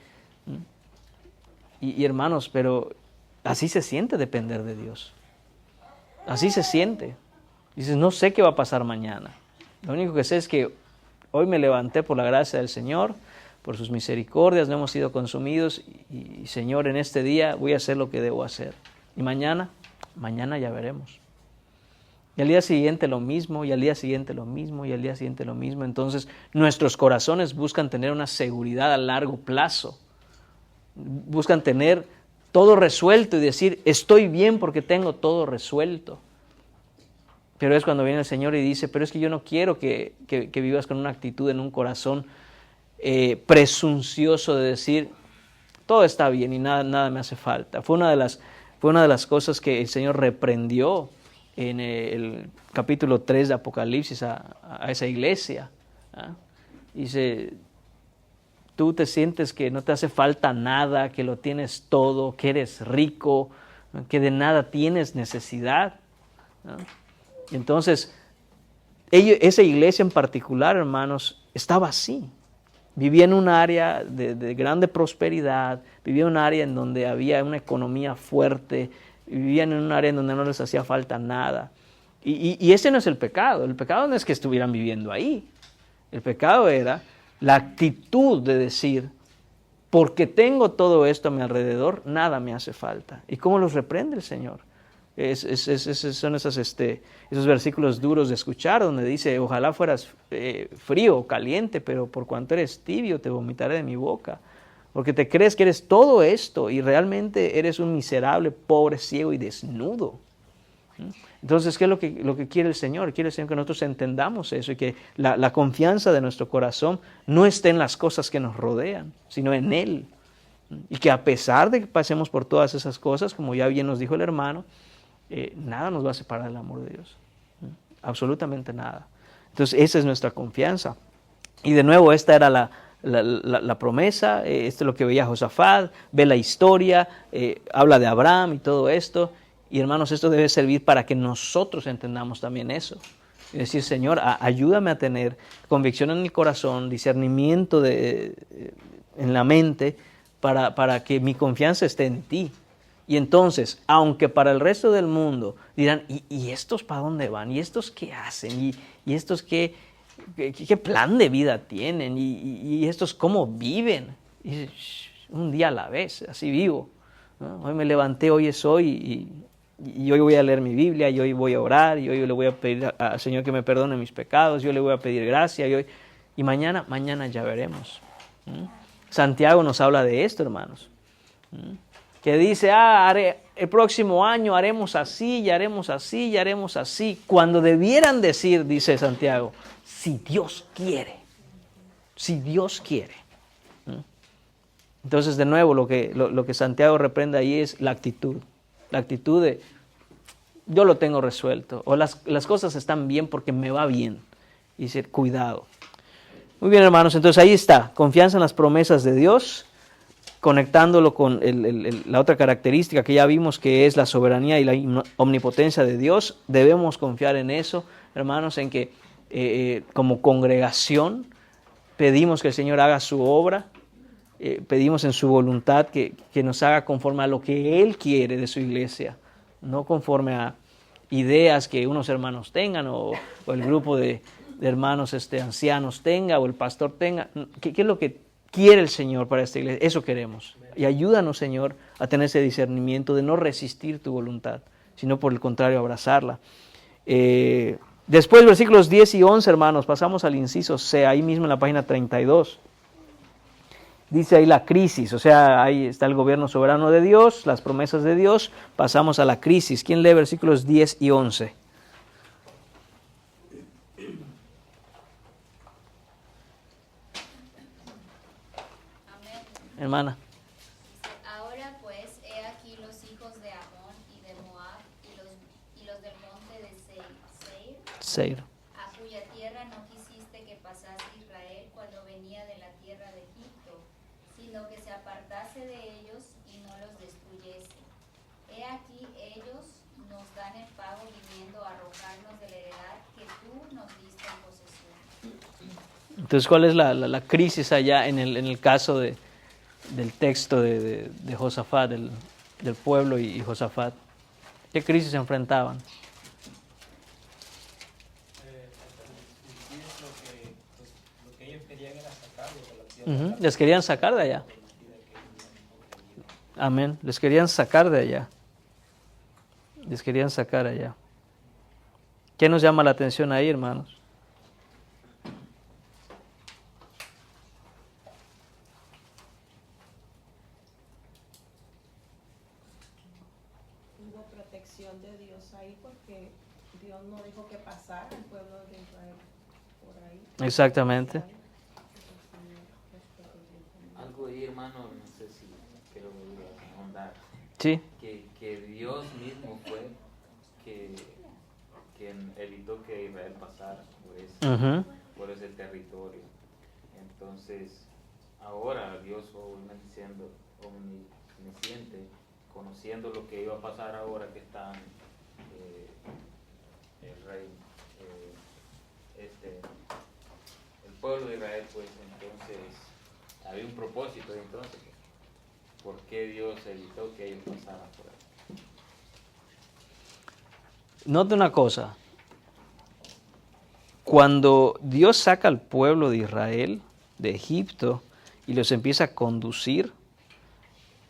Y hermanos, pero así se siente depender de Dios. Así se siente. Dices, no sé qué va a pasar mañana. Lo único que sé es que hoy me levanté por la gracia del Señor, por sus misericordias, no hemos sido consumidos, y Señor, en este día voy a hacer lo que debo hacer. Y mañana ya veremos. Y al día siguiente lo mismo, y al día siguiente lo mismo, y al día siguiente lo mismo. Entonces nuestros corazones buscan tener una seguridad a largo plazo. Buscan tener todo resuelto y decir, estoy bien porque tengo todo resuelto. Pero es cuando viene el Señor y dice, pero es que yo no quiero que vivas con una actitud en un corazón presuncioso de decir, todo está bien y nada me hace falta. Fue una de las cosas que el Señor reprendió en el capítulo 3 de Apocalipsis a esa iglesia. Dice, tú te sientes que no te hace falta nada, que lo tienes todo, que eres rico, que de nada tienes necesidad, ¿no? Entonces, esa iglesia en particular, hermanos, estaba así. Vivía en un área de grande prosperidad, vivía en un área en donde había una economía fuerte, vivían en un área en donde no les hacía falta nada. Y ese no es el pecado no es que estuvieran viviendo ahí. El pecado era la actitud de decir, porque tengo todo esto a mi alrededor, nada me hace falta. ¿Y cómo los reprende el Señor? Son esos versículos duros de escuchar, donde dice, ojalá fueras frío o caliente, pero por cuanto eres tibio, te vomitaré de mi boca. Porque te crees que eres todo esto y realmente eres un miserable, pobre, ciego y desnudo. Entonces, ¿qué es lo que quiere el Señor? Quiere el Señor que nosotros entendamos eso y que la confianza de nuestro corazón no esté en las cosas que nos rodean, sino en Él. Y que a pesar de que pasemos por todas esas cosas, como ya bien nos dijo el hermano, nada nos va a separar del amor de Dios. Absolutamente nada. Entonces, esa es nuestra confianza. Y de nuevo, esta era la promesa, esto es lo que veía Josafat, ve la historia, habla de Abraham y todo esto. Y hermanos, esto debe servir para que nosotros entendamos también eso. Es decir, Señor, ayúdame a tener convicción en el corazón, discernimiento en la mente, para que mi confianza esté en ti. Y entonces, aunque para el resto del mundo dirán, ¿y estos para dónde van? ¿Y estos qué hacen? ¿Y estos qué plan de vida tienen? ¿Y estos cómo viven? Y un día a la vez, así vivo, ¿no? Hoy me levanté, hoy es hoy, y hoy voy a leer mi Biblia, y hoy voy a orar, y hoy le voy a pedir al Señor que me perdone mis pecados, yo le voy a pedir gracia, y mañana ya veremos. Santiago nos habla de esto, hermanos. Que dice, el próximo año haremos así, y haremos así, y haremos así. Cuando debieran decir, dice Santiago, si Dios quiere. Si Dios quiere. Entonces, de nuevo, lo que Santiago reprende ahí es la actitud. La actitud de, yo lo tengo resuelto. O las cosas están bien porque me va bien. Y dice, cuidado. Muy bien, hermanos. Entonces, ahí está. Confianza en las promesas de Dios. Conectándolo con la otra característica que ya vimos, que es la soberanía y la omnipotencia de Dios. Debemos confiar en eso, hermanos, en que como congregación pedimos que el Señor haga su obra, pedimos en su voluntad que nos haga conforme a lo que Él quiere de su iglesia, no conforme a ideas que unos hermanos tengan o el grupo de hermanos ancianos tenga o el pastor tenga. ¿Qué es lo que quiere el Señor para esta iglesia? Eso queremos. Y ayúdanos, Señor, a tener ese discernimiento de no resistir tu voluntad, sino por el contrario, abrazarla. Después, versículos 10 y 11, hermanos, pasamos al inciso C, ahí mismo en la página 32. Dice ahí la crisis, o sea, ahí está el gobierno soberano de Dios, las promesas de Dios. Pasamos a la crisis. ¿Quién lee versículos 10 y 11? Hermana. Ahora pues, he aquí los hijos de Amón y de Moab y los del monte de Seir, a cuya tierra no quisiste que pasase Israel cuando venía de la tierra de Egipto, sino que se apartase de ellos y no los destruyese. He aquí ellos nos dan el pago viniendo a arrojarnos de la heredad que tú nos diste en posesión. Entonces, ¿cuál es la crisis allá en el caso del texto de Josafat, del pueblo y Josafat? ¿Qué crisis se enfrentaban? Lo que ellos querían era sacarlos de la tierra. Les querían sacar de allá. Amén. Les querían sacar de allá. Les querían sacar allá. ¿Qué nos llama la atención ahí, hermanos? Hubo protección de Dios ahí porque Dios no dijo que pasara el pueblo de Israel por ahí. Exactamente. Algo ahí, hermano, no sé si quiero ahondar. Sí. Que Dios mismo fue quien evitó que Israel pasara por ese territorio. Entonces, ahora Dios, obviamente siendo omnisciente, conociendo lo que iba a pasar ahora que están el rey el pueblo de Israel, pues entonces había un propósito, entonces, ¿por qué Dios evitó que ellos pasaran por ahí? Note una cosa. Cuando Dios saca al pueblo de Israel de Egipto y los empieza a conducir,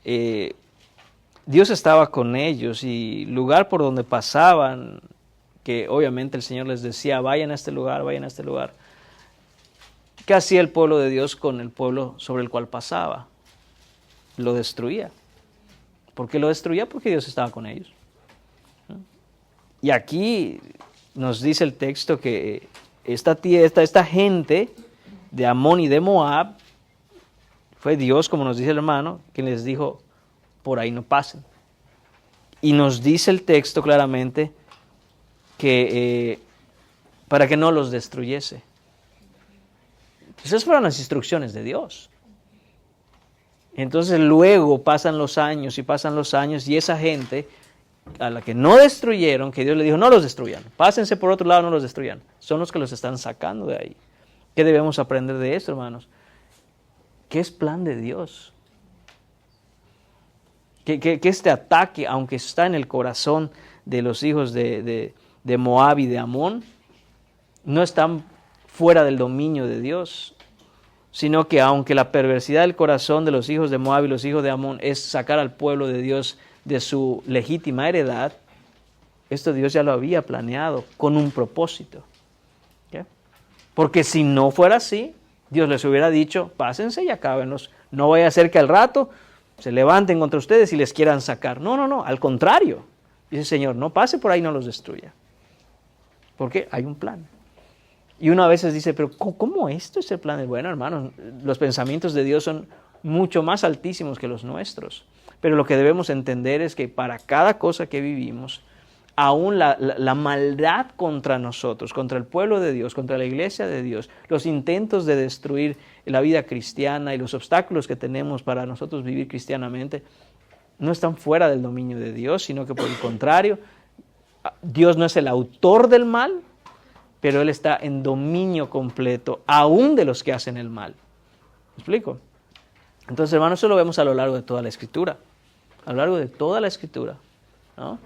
Dios estaba con ellos y lugar por donde pasaban, que obviamente el Señor les decía, vayan a este lugar, vayan a este lugar. ¿Qué hacía el pueblo de Dios con el pueblo sobre el cual pasaba? Lo destruía. ¿Por qué lo destruía? Porque Dios estaba con ellos. Y aquí nos dice el texto que esta gente de Amón y de Moab, fue Dios, como nos dice el hermano, quien les dijo, por ahí no pasen. Y nos dice el texto claramente que para que no los destruyese. Esas fueron las instrucciones de Dios. Entonces luego pasan los años y esa gente a la que no destruyeron, que Dios le dijo, no los destruyan, pásense por otro lado, no los destruyan, son los que los están sacando de ahí. ¿Qué debemos aprender de esto, hermanos? ¿Qué es plan de Dios? Que este ataque, aunque está en el corazón de los hijos de Moab y de Amón, no están fuera del dominio de Dios, sino que aunque la perversidad del corazón de los hijos de Moab y los hijos de Amón es sacar al pueblo de Dios de su legítima heredad, esto Dios ya lo había planeado con un propósito. ¿Okay? Porque si no fuera así, Dios les hubiera dicho, pásense y acábenlos. No vaya a ser que al rato se levanten contra ustedes y les quieran sacar. No, al contrario. Dice el Señor, no pase por ahí, no los destruya. Porque hay un plan. Y uno a veces dice, pero ¿cómo esto es el plan? Bueno, hermanos, los pensamientos de Dios son mucho más altísimos que los nuestros. Pero lo que debemos entender es que para cada cosa que vivimos, aún la maldad contra nosotros, contra el pueblo de Dios, contra la iglesia de Dios, los intentos de destruir la vida cristiana y los obstáculos que tenemos para nosotros vivir cristianamente, no están fuera del dominio de Dios, sino que por el contrario, Dios no es el autor del mal, pero Él está en dominio completo, aún de los que hacen el mal. ¿Me explico? Entonces, hermanos, eso lo vemos a lo largo de toda la Escritura. A lo largo de toda la Escritura, ¿no?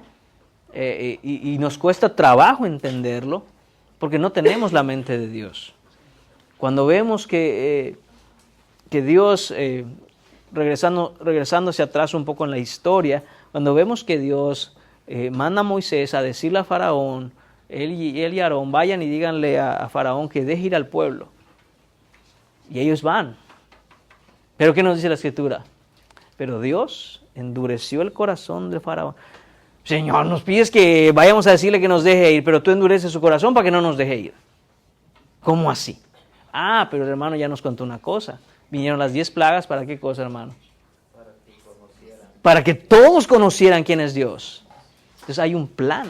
Y nos cuesta trabajo entenderlo, porque no tenemos la mente de Dios. Cuando vemos que Dios, regresándose atrás un poco en la historia, cuando vemos que Dios manda a Moisés a decirle a Faraón, él y Aarón, vayan y díganle a Faraón que deje ir al pueblo. Y ellos van. ¿Pero qué nos dice la Escritura? Pero Dios endureció el corazón de Faraón. Señor, nos pides que vayamos a decirle que nos deje ir, pero tú endureces su corazón para que no nos deje ir. ¿Cómo así? Pero el hermano ya nos contó una cosa. Vinieron las 10 plagas, ¿para qué cosa, hermano? Para que todos conocieran quién es Dios. Entonces hay un plan.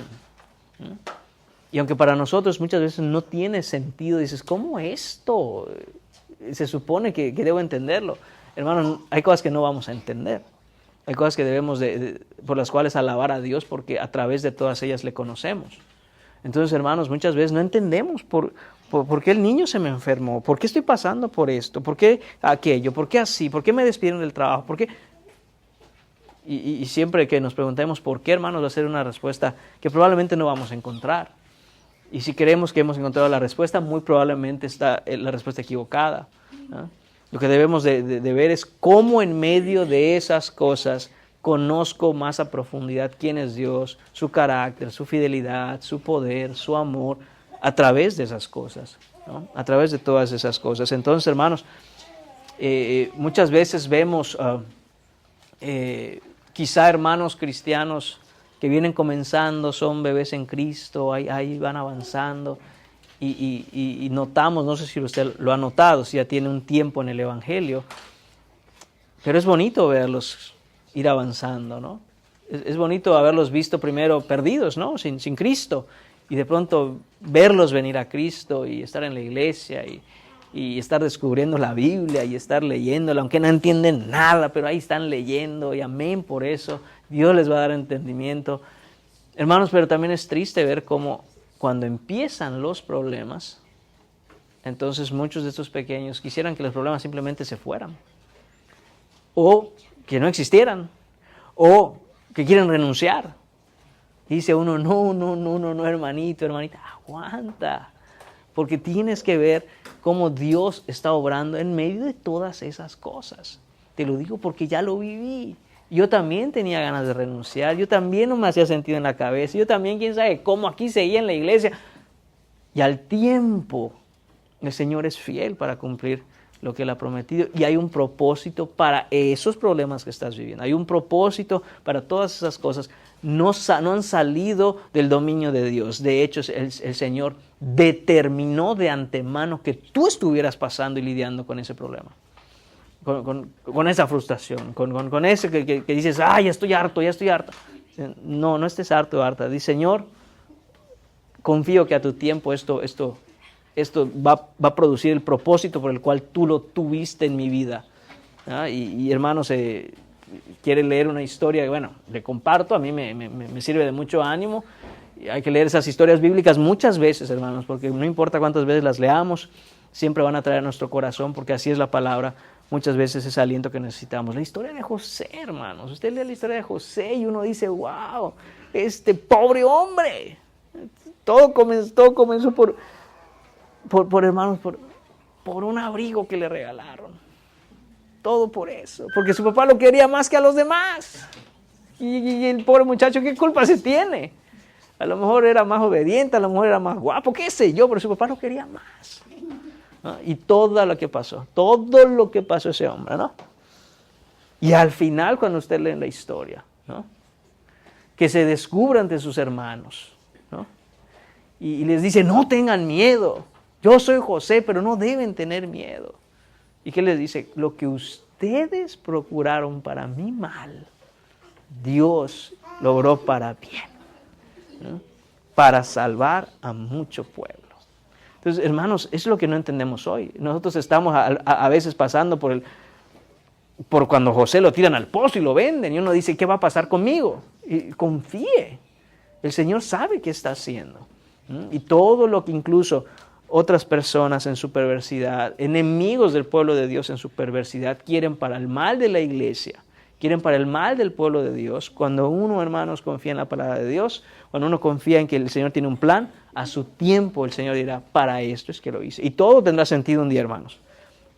Y aunque para nosotros muchas veces no tiene sentido, dices, ¿cómo esto? Se supone que debo entenderlo. Hermano, hay cosas que no vamos a entender. Hay cosas que debemos por las cuales alabar a Dios porque a través de todas ellas le conocemos. Entonces, hermanos, muchas veces no entendemos por qué el niño se me enfermó, por qué estoy pasando por esto, por qué aquello, por qué así, por qué me despidieron del trabajo, por qué... Y siempre que nos preguntemos por qué, hermanos, va a ser una respuesta que probablemente no vamos a encontrar. Y si creemos que hemos encontrado la respuesta, muy probablemente está la respuesta equivocada, ¿no? Lo que debemos de ver es cómo en medio de esas cosas conozco más a profundidad quién es Dios, su carácter, su fidelidad, su poder, su amor, a través de esas cosas, ¿no? A través de todas esas cosas. Entonces, hermanos, muchas veces vemos quizá hermanos cristianos que vienen comenzando, son bebés en Cristo, ahí van avanzando. Y notamos, no sé si usted lo ha notado, si ya tiene un tiempo en el Evangelio, pero es bonito verlos ir avanzando, ¿no? Es bonito haberlos visto primero perdidos, ¿no? Sin Cristo, y de pronto verlos venir a Cristo y estar en la iglesia y estar descubriendo la Biblia y estar leyéndola, aunque no entienden nada, pero ahí están leyendo y amén por eso, Dios les va a dar entendimiento. Hermanos, pero también es triste ver cómo cuando empiezan los problemas, entonces muchos de estos pequeños quisieran que los problemas simplemente se fueran, o que no existieran, o que quieren renunciar. Dice uno, no, hermanito, hermanita, aguanta, porque tienes que ver cómo Dios está obrando en medio de todas esas cosas. Te lo digo porque ya lo viví. Yo también tenía ganas de renunciar, yo también no me hacía sentido en la cabeza, yo también, quién sabe cómo, aquí seguía en la iglesia. Y al tiempo, el Señor es fiel para cumplir lo que Él ha prometido. Y hay un propósito para esos problemas que estás viviendo. Hay un propósito para todas esas cosas. No han salido del dominio de Dios. De hecho, el Señor determinó de antemano que tú estuvieras pasando y lidiando con ese problema. Con esa frustración, con ese que dices, ya estoy harto. No estés harto o harta. Dice, Señor, confío que a tu tiempo esto va a producir el propósito por el cual tú lo tuviste en mi vida. Y hermanos, quiere leer una historia, bueno, le comparto, a mí me sirve de mucho ánimo. Hay que leer esas historias bíblicas muchas veces, hermanos, porque no importa cuántas veces las leamos, siempre van a traer a nuestro corazón, porque así es la palabra. Muchas veces es aliento que necesitamos. La historia de José, hermanos. Usted lee la historia de José y uno dice, wow, este pobre hombre. Todo comenzó por hermanos, por un abrigo que le regalaron. Todo por eso. Porque su papá lo quería más que a los demás. Y el pobre muchacho, ¿qué culpa se tiene? A lo mejor era más obediente, a lo mejor era más guapo, qué sé yo, pero su papá lo quería más. ¿No? Y todo lo que pasó ese hombre, ¿no? Y al final, cuando usted lee la historia, ¿no? Que se descubre ante sus hermanos, ¿no? Y les dice, no tengan miedo, yo soy José, pero no deben tener miedo. ¿Y qué les dice? Lo que ustedes procuraron para mi mal, Dios logró para bien, ¿no? Para salvar a mucho pueblo. Entonces, hermanos, es lo que no entendemos hoy. Nosotros estamos a veces pasando por cuando José lo tiran al pozo y lo venden, y uno dice, ¿qué va a pasar conmigo? Y confíe, el Señor sabe qué está haciendo. Y todo lo que incluso otras personas en su perversidad, enemigos del pueblo de Dios en su perversidad, quieren para el mal de la iglesia, quieren para el mal del pueblo de Dios. Cuando uno, hermanos, confía en la palabra de Dios, cuando uno confía en que el Señor tiene un plan, a su tiempo el Señor dirá, para esto es que lo hice. Y todo tendrá sentido un día, hermanos.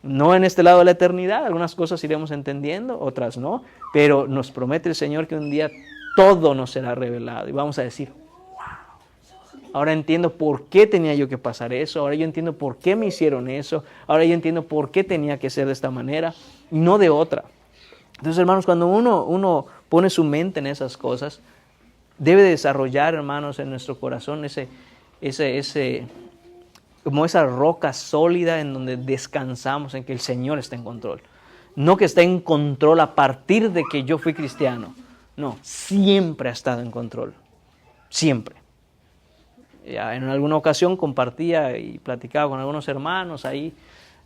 No en este lado de la eternidad, algunas cosas iremos entendiendo, otras no, pero nos promete el Señor que un día todo nos será revelado y vamos a decir, wow, ahora entiendo por qué tenía yo que pasar eso, ahora yo entiendo por qué me hicieron eso, ahora yo entiendo por qué tenía que ser de esta manera y no de otra. Entonces, hermanos, cuando uno pone su mente en esas cosas, debe desarrollar, hermanos, en nuestro corazón como esa roca sólida en donde descansamos en que el Señor está en control. No que está en control a partir de que yo fui cristiano. No, siempre ha estado en control. Siempre. Ya en alguna ocasión compartía y platicaba con algunos hermanos ahí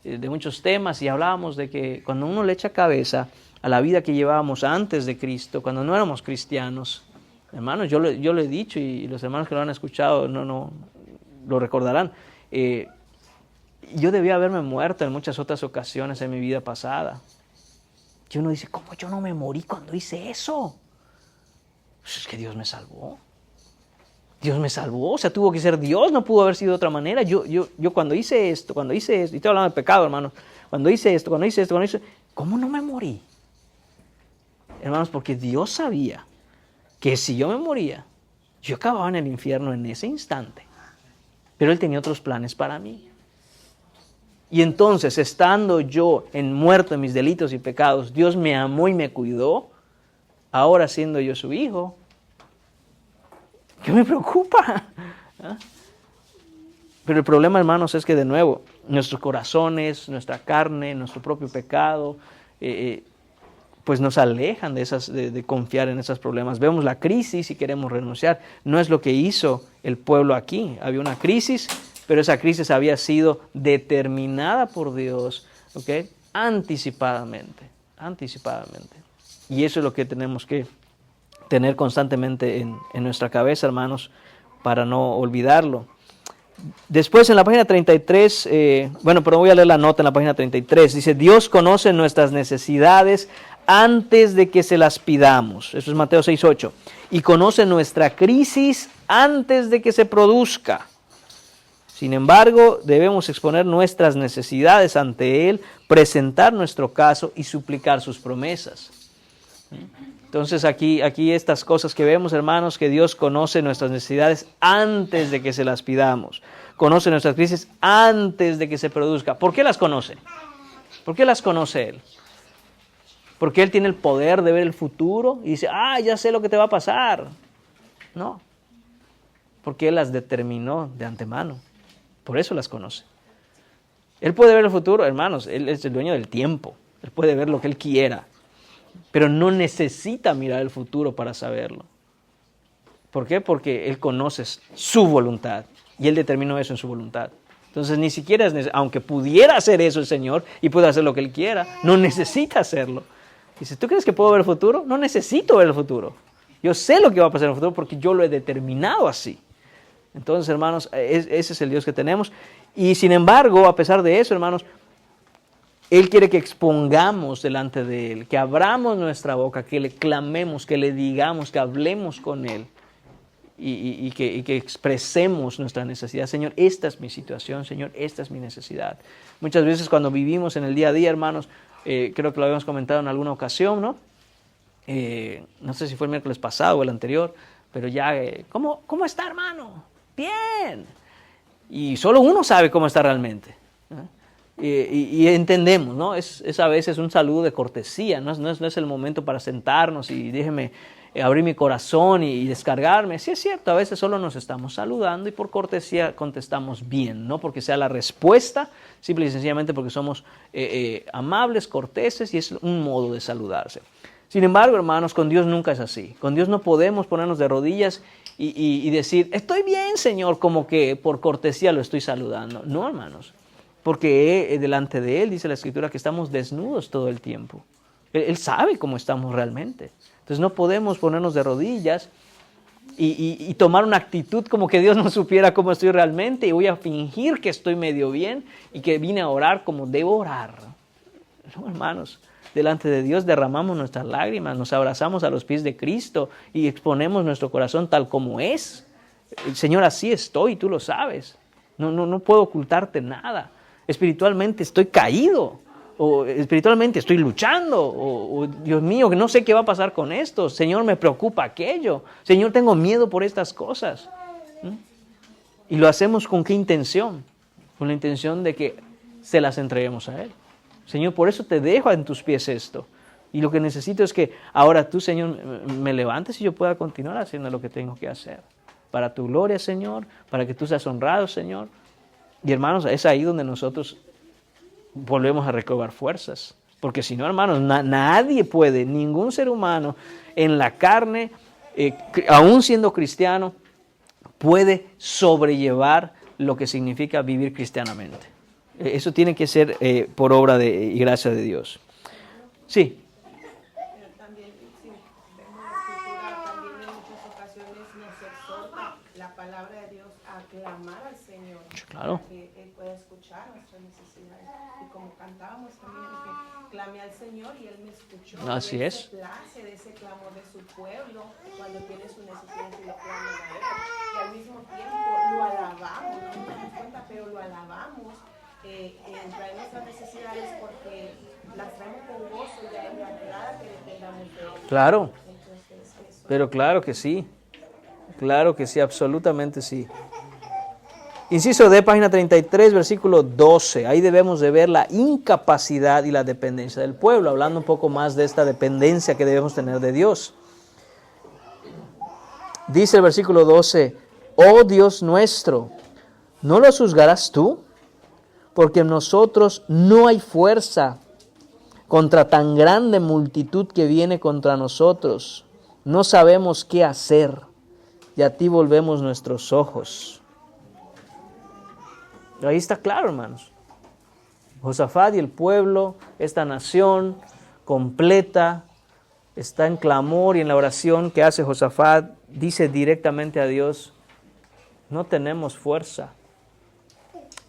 de muchos temas y hablábamos de que cuando uno le echa cabeza a la vida que llevábamos antes de Cristo, cuando no éramos cristianos, hermanos, yo lo he dicho y los hermanos que lo han escuchado no lo recordarán. Yo debía haberme muerto en muchas otras ocasiones en mi vida pasada. Y uno dice, ¿cómo yo no me morí cuando hice eso? Pues es que Dios me salvó. Dios me salvó, o sea, tuvo que ser Dios, no pudo haber sido de otra manera. Yo cuando hice esto, y estoy hablando de pecado, hermanos, cuando hice esto, ¿cómo no me morí? Hermanos, porque Dios sabía que si yo me moría, yo acababa en el infierno en ese instante. Pero Él tenía otros planes para mí. Y entonces, estando yo muerto en mis delitos y pecados, Dios me amó y me cuidó. Ahora siendo yo su hijo, ¿qué me preocupa? ¿Ah? Pero el problema, hermanos, es que de nuevo, nuestros corazones, nuestra carne, nuestro propio pecado, pues nos alejan de confiar en esos problemas. Vemos la crisis y queremos renunciar. No es lo que hizo el pueblo aquí. Había una crisis, pero esa crisis había sido determinada por Dios, ¿ok? Anticipadamente. Y eso es lo que tenemos que tener constantemente en nuestra cabeza, hermanos, para no olvidarlo. Después en la página 33, pero voy a leer la nota en la página 33. Dice, Dios conoce nuestras necesidades antes de que se las pidamos. Eso es Mateo 6:8. Y conoce nuestra crisis antes de que se produzca. Sin embargo, debemos exponer nuestras necesidades ante Él, presentar nuestro caso y suplicar sus promesas. Entonces aquí estas cosas que vemos, hermanos, que Dios conoce nuestras necesidades antes de que se las pidamos. Conoce nuestras crisis antes de que se produzca. ¿Por qué las conoce? ¿Por qué las conoce Él? Porque Él tiene el poder de ver el futuro y dice, ya sé lo que te va a pasar. No, porque Él las determinó de antemano. Por eso las conoce. Él puede ver el futuro, hermanos, Él es el dueño del tiempo. Él puede ver lo que Él quiera. Pero no necesita mirar el futuro para saberlo. ¿Por qué? Porque Él conoce su voluntad y Él determinó eso en su voluntad. Entonces ni siquiera, aunque pudiera hacer eso el Señor y pueda hacer lo que Él quiera, no necesita hacerlo. Dice, ¿tú crees que puedo ver el futuro? No necesito ver el futuro. Yo sé lo que va a pasar en el futuro porque yo lo he determinado así. Entonces, hermanos, ese es el Dios que tenemos. Y sin embargo, a pesar de eso, hermanos, Él quiere que expongamos delante de Él, que abramos nuestra boca, que le clamemos, que le digamos, que hablemos con Él y que expresemos nuestra necesidad. Señor, esta es mi situación, Señor, esta es mi necesidad. Muchas veces cuando vivimos en el día a día, hermanos, creo que lo habíamos comentado en alguna ocasión, ¿no? No sé si fue el miércoles pasado o el anterior, pero ya, ¿cómo está, hermano? Bien. Y solo uno sabe cómo está realmente, ¿no? Y entendemos, ¿no? Es a veces un saludo de cortesía, no es el momento para sentarnos y déjeme abrir mi corazón y descargarme. Sí es cierto, a veces solo nos estamos saludando y por cortesía contestamos bien, no porque sea la respuesta, simple y sencillamente porque somos amables, corteses y es un modo de saludarse. Sin embargo, hermanos, con Dios nunca es así. Con Dios no podemos ponernos de rodillas y decir, estoy bien, Señor, como que por cortesía lo estoy saludando. No, hermanos, porque delante de Él dice la Escritura que estamos desnudos todo el tiempo. Él sabe cómo estamos realmente. Entonces no podemos ponernos de rodillas y tomar una actitud como que Dios no supiera cómo estoy realmente y voy a fingir que estoy medio bien y que vine a orar como debo orar. No, hermanos. Delante de Dios derramamos nuestras lágrimas, nos abrazamos a los pies de Cristo y exponemos nuestro corazón tal como es. Señor, así estoy, tú lo sabes. No puedo ocultarte nada. Espiritualmente estoy caído, o espiritualmente estoy luchando, o Dios mío, no sé qué va a pasar con esto. Señor, me preocupa aquello. Señor, tengo miedo por estas cosas. Y lo hacemos ¿con qué intención? Con la intención de que se las entreguemos a Él. Señor, por eso te dejo en tus pies esto. Y lo que necesito es que ahora tú, Señor, me levantes y yo pueda continuar haciendo lo que tengo que hacer. Para tu gloria, Señor, para que tú seas honrado, Señor. Y hermanos, es ahí donde nosotros volvemos a recobrar fuerzas. Porque si no, hermanos, nadie puede, ningún ser humano en la carne, aún siendo cristiano, puede sobrellevar lo que significa vivir cristianamente. Eso tiene que ser por obra y gracia de Dios. Sí. Pero también, sí, vemos la Escritura, también en muchas ocasiones nos exhorta la palabra de Dios a clamar al Señor. Claro. Para que Él pueda escuchar nuestras necesidades. Y como cantábamos también, que clamé al Señor y Él me escuchó. Así y Él es. se place de ese clamor de su pueblo cuando tiene su necesidad y lo claman a Él. Y al mismo tiempo lo alabamos, no nos damos cuenta, pero lo alabamos. Trae nuestras necesidades porque las traemos con gozo y a Él le agrada que dependamos de Él. Claro. Entonces, eso. Pero claro que sí, absolutamente sí. Inciso D, página 33, versículo 12. Ahí debemos de ver la incapacidad y la dependencia del pueblo, hablando un poco más de esta dependencia que debemos tener de Dios. Dice el versículo 12, oh Dios nuestro, ¿no los juzgarás tú? Porque en nosotros no hay fuerza contra tan grande multitud que viene contra nosotros. No sabemos qué hacer y a ti volvemos nuestros ojos. Ahí está claro, hermanos. Josafat y el pueblo, esta nación completa, está en clamor y en la oración que hace Josafat, dice directamente a Dios, no tenemos fuerza,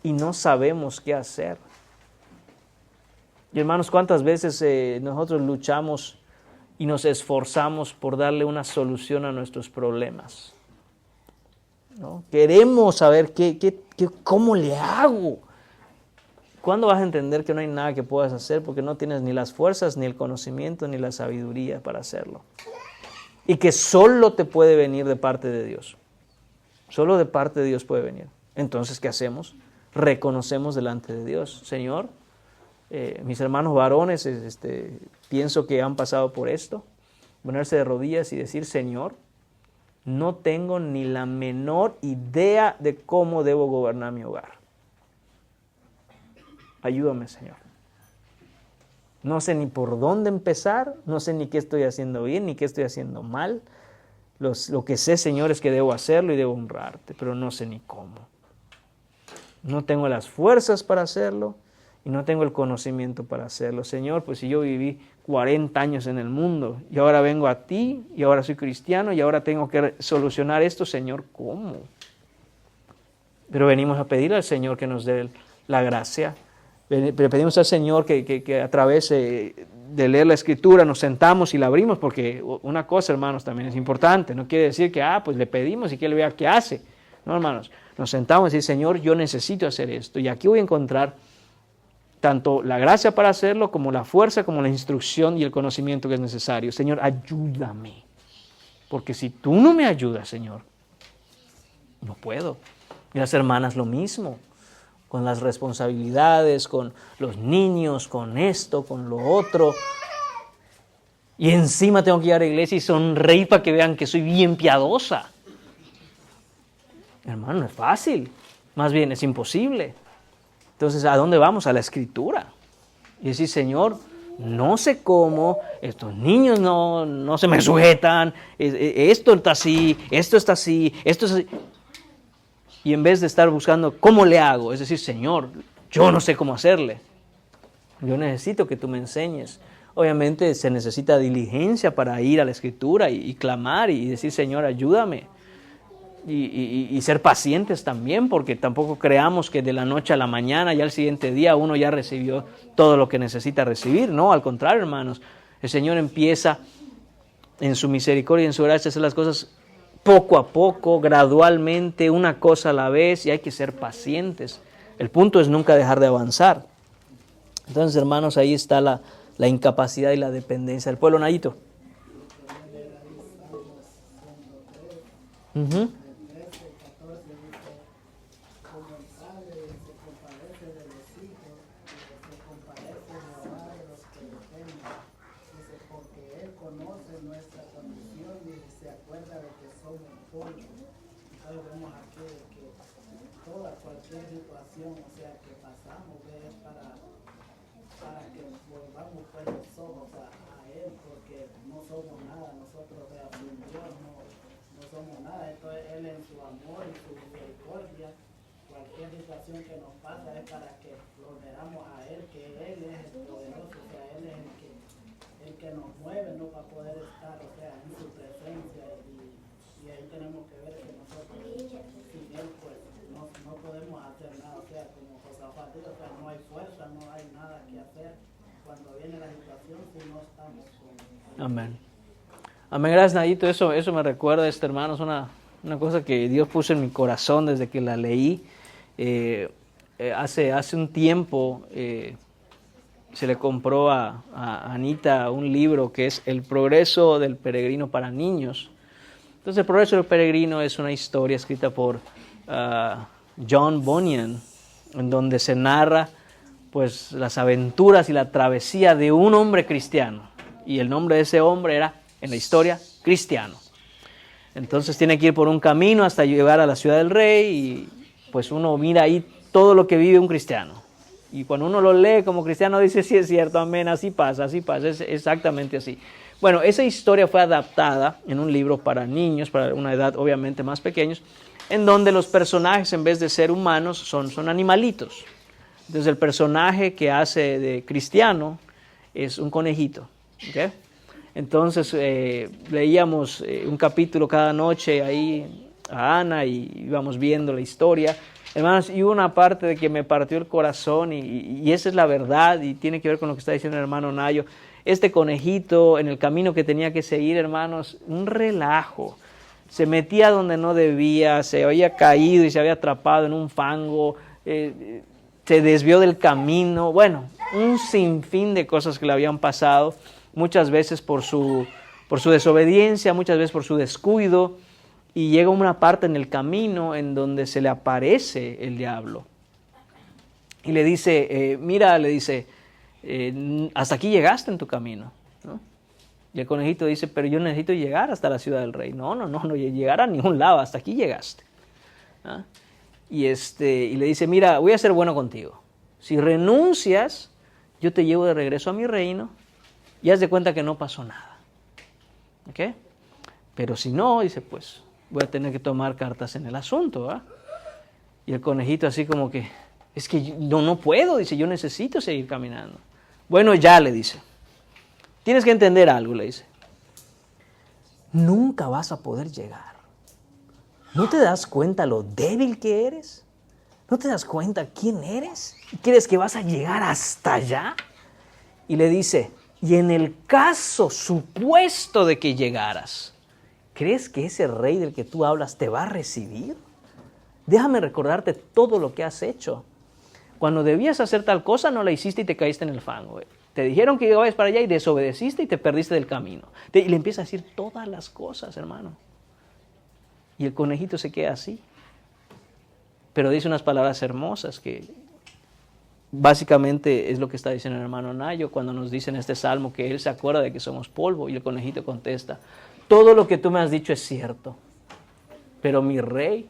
y no sabemos qué hacer. Y hermanos, ¿cuántas veces nosotros luchamos y nos esforzamos por darle una solución a nuestros problemas? ¿No? Queremos saber cómo le hago. ¿Cuándo vas a entender que no hay nada que puedas hacer porque no tienes ni las fuerzas, ni el conocimiento, ni la sabiduría para hacerlo? Y que solo te puede venir de parte de Dios. Solo de parte de Dios puede venir. Entonces, ¿qué hacemos? Reconocemos delante de Dios. Señor, mis hermanos varones, pienso que han pasado por esto. Ponerse de rodillas y decir, Señor, no tengo ni la menor idea de cómo debo gobernar mi hogar. Ayúdame, Señor. No sé ni por dónde empezar, no sé ni qué estoy haciendo bien, ni qué estoy haciendo mal. Lo que sé, Señor, es que debo hacerlo y debo honrarte, pero no sé ni cómo. No tengo las fuerzas para hacerlo y no tengo el conocimiento para hacerlo. Señor, pues si yo viví 40 años en el mundo y ahora vengo a ti y ahora soy cristiano y ahora tengo que solucionar esto, Señor, ¿cómo? Pero venimos a pedir al Señor que nos dé la gracia. Le pedimos al Señor que a través de leer la Escritura nos sentamos y la abrimos, porque una cosa, hermanos, también es importante. No quiere decir que, pues le pedimos y que Él vea qué hace. No, hermanos, nos sentamos y decimos, Señor, yo necesito hacer esto. Y aquí voy a encontrar tanto la gracia para hacerlo, como la fuerza, como la instrucción y el conocimiento que es necesario. Señor, ayúdame. Porque si tú no me ayudas, Señor, no puedo. Y las hermanas lo mismo. Con las responsabilidades, con los niños, con esto, con lo otro. Y encima tengo que ir a la iglesia y sonreír para que vean que soy bien piadosa. Hermano, no es fácil. Más bien, es imposible. Entonces, ¿a dónde vamos? A la Escritura. Y decir, Señor, no sé cómo, estos niños no se me sujetan, esto está así, esto está así, esto es así. Y en vez de estar buscando cómo le hago, es decir, Señor, yo no sé cómo hacerle. Yo necesito que tú me enseñes. Obviamente se necesita diligencia para ir a la Escritura y clamar y decir, Señor, ayúdame. Y ser pacientes también, porque tampoco creamos que de la noche a la mañana, ya el siguiente día, uno ya recibió todo lo que necesita recibir. No, al contrario, hermanos. El Señor empieza en su misericordia y en su gracia a hacer las cosas poco a poco, gradualmente, una cosa a la vez, y hay que ser pacientes. El punto es nunca dejar de avanzar. Entonces, hermanos, ahí está la incapacidad y la dependencia del pueblo. Nayito. Uh-huh. Que nos pasa es para que lo veamos a Él, que Él es el poderoso, o sea, Él es el que nos mueve, ¿no? Para poder estar, o sea, en su presencia, y ahí tenemos que ver que nosotros sin Él pues no podemos hacer nada, o sea, como Josafat dijo, o sea, no hay fuerza, no hay nada que hacer cuando viene la situación si no estamos con Él. Amén. Amén, gracias Nayito, eso me recuerda, hermanos, una cosa que Dios puso en mi corazón desde que la leí. Hace un tiempo se le compró a Anita un libro que es El progreso del peregrino para niños. Entonces, El progreso del peregrino es una historia escrita por John Bunyan, en donde se narra pues las aventuras y la travesía de un hombre cristiano, y el nombre de ese hombre era en la historia Cristiano. Entonces tiene que ir por un camino hasta llegar a la ciudad del rey, y pues uno mira ahí todo lo que vive un cristiano. Y cuando uno lo lee como cristiano dice, sí es cierto, amén, así pasa, es exactamente así. Bueno, esa historia fue adaptada en un libro para niños, para una edad obviamente más pequeños, en donde los personajes en vez de ser humanos son animalitos. Entonces el personaje que hace de cristiano es un conejito. ¿Okay? Entonces leíamos un capítulo cada noche ahí a Ana y íbamos viendo la historia, Hermanos, y hubo una parte de que me partió el corazón y esa es la verdad y tiene que ver con lo que está diciendo el hermano Nayo. Este conejito en el camino que tenía que seguir, hermanos, un relajo. Se metía donde no debía, se había caído y se había atrapado en un fango, se desvió del camino. Bueno, un sinfín de cosas que le habían pasado, muchas veces por su desobediencia, muchas veces por su descuido. Y llega una parte en el camino en donde se le aparece el diablo. Y le dice, mira, le dice, hasta aquí llegaste en tu camino, ¿no? Y el conejito dice, pero yo necesito llegar hasta la ciudad del rey. No llegar a ningún lado, hasta aquí llegaste. ¿Ah? Y le dice, mira, voy a ser bueno contigo. Si renuncias, yo te llevo de regreso a mi reino y haz de cuenta que no pasó nada. ¿Ok? Pero si no, dice, pues voy a tener que tomar cartas en el asunto, ¿verdad? Y el conejito así como que, es que no puedo, dice, yo necesito seguir caminando. Bueno, ya, le dice, tienes que entender algo, le dice. Nunca vas a poder llegar. ¿No te das cuenta lo débil que eres? ¿No te das cuenta quién eres? ¿Crees que vas a llegar hasta allá? Y le dice, y en el caso supuesto de que llegaras, ¿crees que ese rey del que tú hablas te va a recibir? Déjame recordarte todo lo que has hecho. Cuando debías hacer tal cosa, no la hiciste y te caíste en el fango. Te dijeron que ibas para allá y desobedeciste y te perdiste del camino. Y le empieza a decir todas las cosas, hermano. Y el conejito se queda así. Pero dice unas palabras hermosas que básicamente es lo que está diciendo el hermano Nayo cuando nos dice en este salmo que él se acuerda de que somos polvo. Y el conejito contesta, todo lo que tú me has dicho es cierto, pero mi rey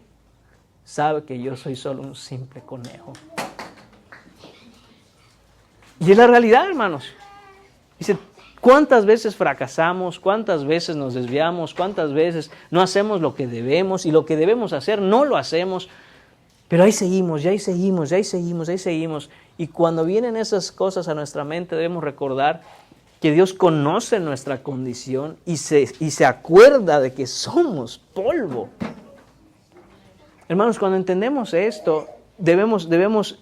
sabe que yo soy solo un simple conejo. Y es la realidad, hermanos. Dice, ¿cuántas veces fracasamos? ¿Cuántas veces nos desviamos? ¿Cuántas veces no hacemos lo que debemos? Y lo que debemos hacer no lo hacemos. Pero ahí seguimos, y ahí seguimos, y ahí seguimos, y ahí seguimos. Y cuando vienen esas cosas a nuestra mente debemos recordar que Dios conoce nuestra condición y se acuerda de que somos polvo. Hermanos, cuando entendemos esto, debemos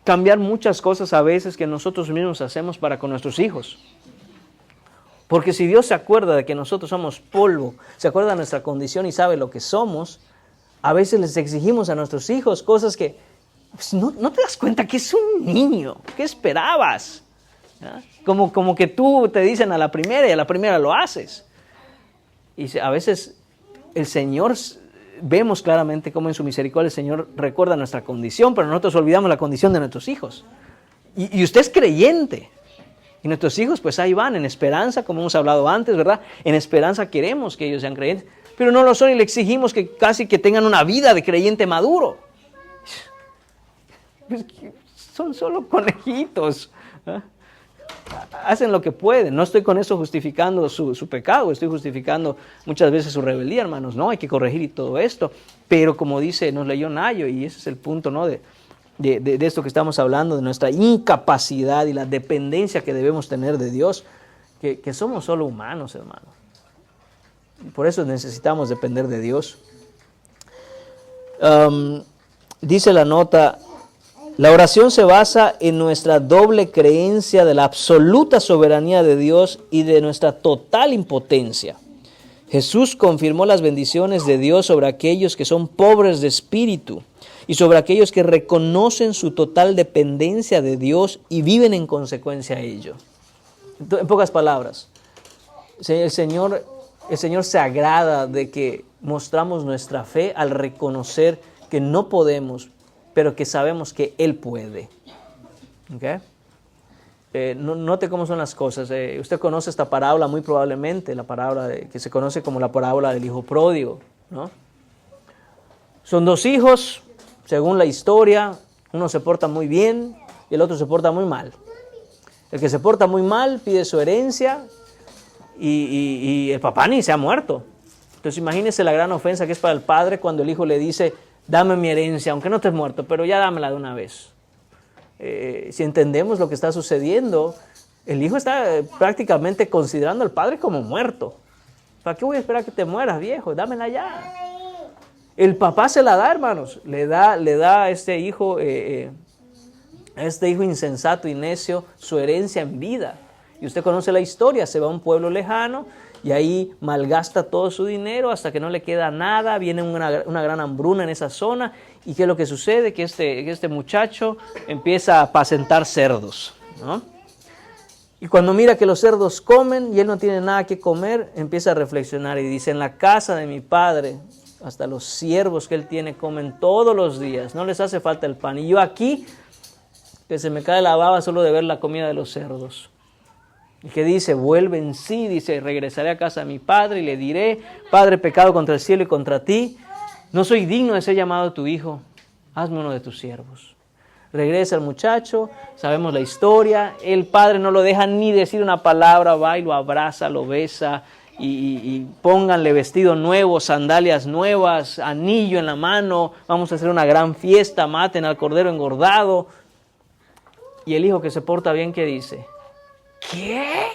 cambiar muchas cosas a veces que nosotros mismos hacemos para con nuestros hijos. Porque si Dios se acuerda de que nosotros somos polvo, se acuerda de nuestra condición y sabe lo que somos, a veces les exigimos a nuestros hijos cosas que pues, no te das cuenta que es un niño. ¿Qué esperabas? ¿Ah? Como que tú te dicen a la primera y a la primera lo haces. Y a veces el Señor, vemos claramente cómo en su misericordia el Señor recuerda nuestra condición, pero nosotros olvidamos la condición de nuestros hijos. Y usted es creyente. Y nuestros hijos pues ahí van en esperanza, como hemos hablado antes, ¿verdad? En esperanza queremos que ellos sean creyentes, pero no lo son y le exigimos que casi que tengan una vida de creyente maduro. Pues, son solo conejitos. ¿Eh? Hacen lo que pueden. No estoy con eso justificando su pecado, estoy justificando muchas veces su rebeldía, hermanos. No, hay que corregir y todo esto. Pero como dice, nos leyó Nayo, y ese es el punto, ¿no? de esto que estamos hablando, de nuestra incapacidad y la dependencia que debemos tener de Dios, que somos solo humanos, hermanos. Por eso necesitamos depender de Dios. Dice la nota, la oración se basa en nuestra doble creencia de la absoluta soberanía de Dios y de nuestra total impotencia. Jesús confirmó las bendiciones de Dios sobre aquellos que son pobres de espíritu y sobre aquellos que reconocen su total dependencia de Dios y viven en consecuencia a ello. En pocas palabras, el Señor se agrada de que mostramos nuestra fe al reconocer que no podemos, pero que sabemos que Él puede. ¿Okay? Note cómo son las cosas. Usted conoce esta parábola muy probablemente, la parábola que se conoce como la parábola del hijo pródigo, ¿no? Son dos hijos, según la historia, uno se porta muy bien y el otro se porta muy mal. El que se porta muy mal pide su herencia y el papá ni se ha muerto. Entonces imagínese la gran ofensa que es para el padre cuando el hijo le dice, dame mi herencia, aunque no estés muerto, pero ya dámela de una vez. Si entendemos lo que está sucediendo, el hijo está prácticamente considerando al padre como muerto. ¿Para qué voy a esperar que te mueras, viejo? Dámela ya. El papá se la da, hermanos, le da a este hijo insensato y necio su herencia en vida. Y usted conoce la historia, se va a un pueblo lejano y ahí malgasta todo su dinero hasta que no le queda nada, viene una gran hambruna en esa zona. ¿Y qué es lo que sucede? Que este muchacho empieza a apacentar cerdos, ¿no? Y cuando mira que los cerdos comen y él no tiene nada que comer, empieza a reflexionar y dice, en la casa de mi padre, hasta los siervos que él tiene comen todos los días, no les hace falta el pan. Y yo aquí, que se me cae la baba solo de ver la comida de los cerdos. Y que dice, vuelve en sí, dice, regresaré a casa de mi padre y le diré, Padre, pecado contra el cielo y contra ti, no soy digno de ser llamado tu hijo, hazme uno de tus siervos. Regresa el muchacho, sabemos la historia, el padre no lo deja ni decir una palabra, va y lo abraza, lo besa y pónganle vestido nuevo, sandalias nuevas, anillo en la mano, vamos a hacer una gran fiesta, maten al cordero engordado. Y el hijo que se porta bien, ¿qué dice? ¿Qué?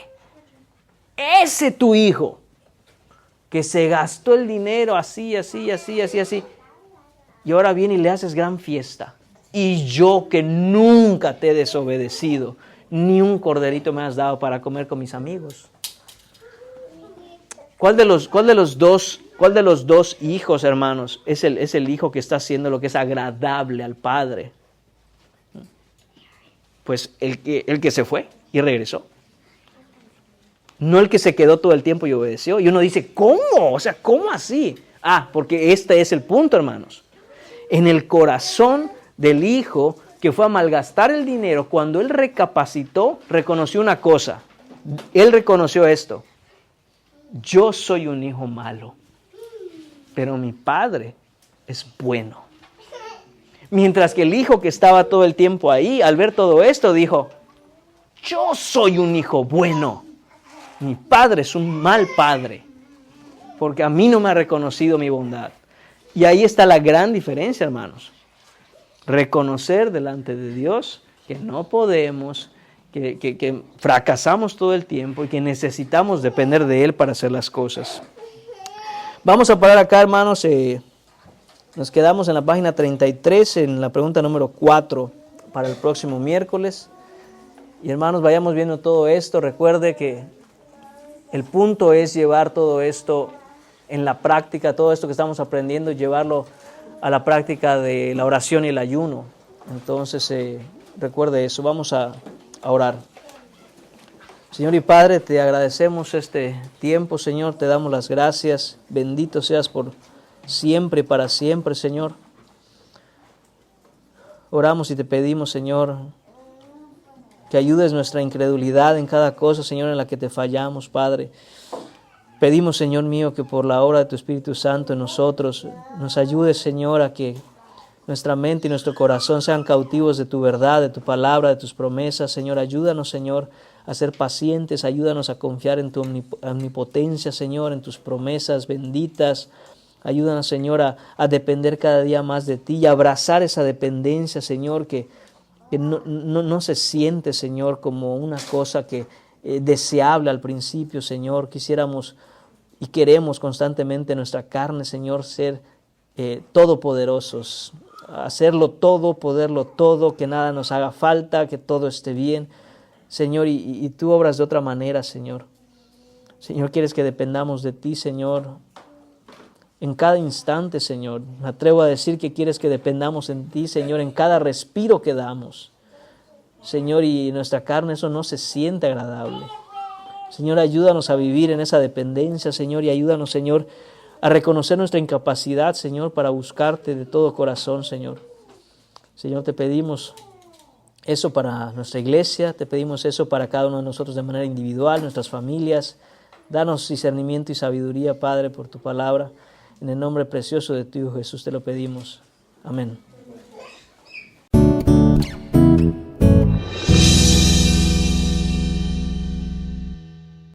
Ese tu hijo, que se gastó el dinero así, y ahora viene y le haces gran fiesta. Y yo que nunca te he desobedecido, ni un corderito me has dado para comer con mis amigos. ¿Cuál de los dos hijos, hermanos, es el hijo que está haciendo lo que es agradable al padre? Pues el que se fue y regresó. No el que se quedó todo el tiempo y obedeció. Y uno dice, ¿cómo? O sea, ¿cómo así? Porque este es el punto, hermanos. En el corazón del hijo que fue a malgastar el dinero, cuando él recapacitó, reconoció una cosa. Él reconoció esto. Yo soy un hijo malo, pero mi padre es bueno. Mientras que el hijo que estaba todo el tiempo ahí, al ver todo esto, dijo, yo soy un hijo bueno. Mi padre es un mal padre, porque a mí no me ha reconocido mi bondad. Y ahí está la gran diferencia, hermanos. Reconocer delante de Dios que no podemos, que fracasamos todo el tiempo y que necesitamos depender de Él para hacer las cosas. Vamos a parar acá, hermanos. Nos quedamos en la página 33, en la pregunta número 4 para el próximo miércoles. Y hermanos, vayamos viendo todo esto. Recuerde que el punto es llevar todo esto en la práctica, todo esto que estamos aprendiendo, llevarlo a la práctica de la oración y el ayuno. Entonces, recuerde eso. Vamos a orar. Señor y Padre, te agradecemos este tiempo, Señor. Te damos las gracias. Bendito seas por siempre y para siempre, Señor. Oramos y te pedimos, Señor, que ayudes nuestra incredulidad en cada cosa, Señor, en la que te fallamos, Padre. Pedimos, Señor mío, que por la obra de tu Espíritu Santo en nosotros nos ayudes, Señor, a que nuestra mente y nuestro corazón sean cautivos de tu verdad, de tu palabra, de tus promesas. Señor, ayúdanos, Señor, a ser pacientes, ayúdanos a confiar en tu omnipotencia, Señor, en tus promesas benditas. Ayúdanos, Señor, a depender cada día más de ti y a abrazar esa dependencia, Señor, que no se siente, Señor, como una cosa que deseable al principio, Señor. Quisiéramos y queremos constantemente en nuestra carne, Señor, ser todopoderosos, hacerlo todo, poderlo todo, que nada nos haga falta, que todo esté bien, Señor, y tú obras de otra manera, Señor. Señor, quieres que dependamos de ti, Señor, en cada instante, Señor. Me atrevo a decir que quieres que dependamos en ti, Señor, en cada respiro que damos. Señor, y en nuestra carne eso no se siente agradable. Señor, ayúdanos a vivir en esa dependencia, Señor, y ayúdanos, Señor, a reconocer nuestra incapacidad, Señor, para buscarte de todo corazón, Señor. Señor, te pedimos eso para nuestra iglesia, te pedimos eso para cada uno de nosotros de manera individual, nuestras familias. Danos discernimiento y sabiduría, Padre, por tu palabra. En el nombre precioso de tu Hijo Jesús te lo pedimos. Amén.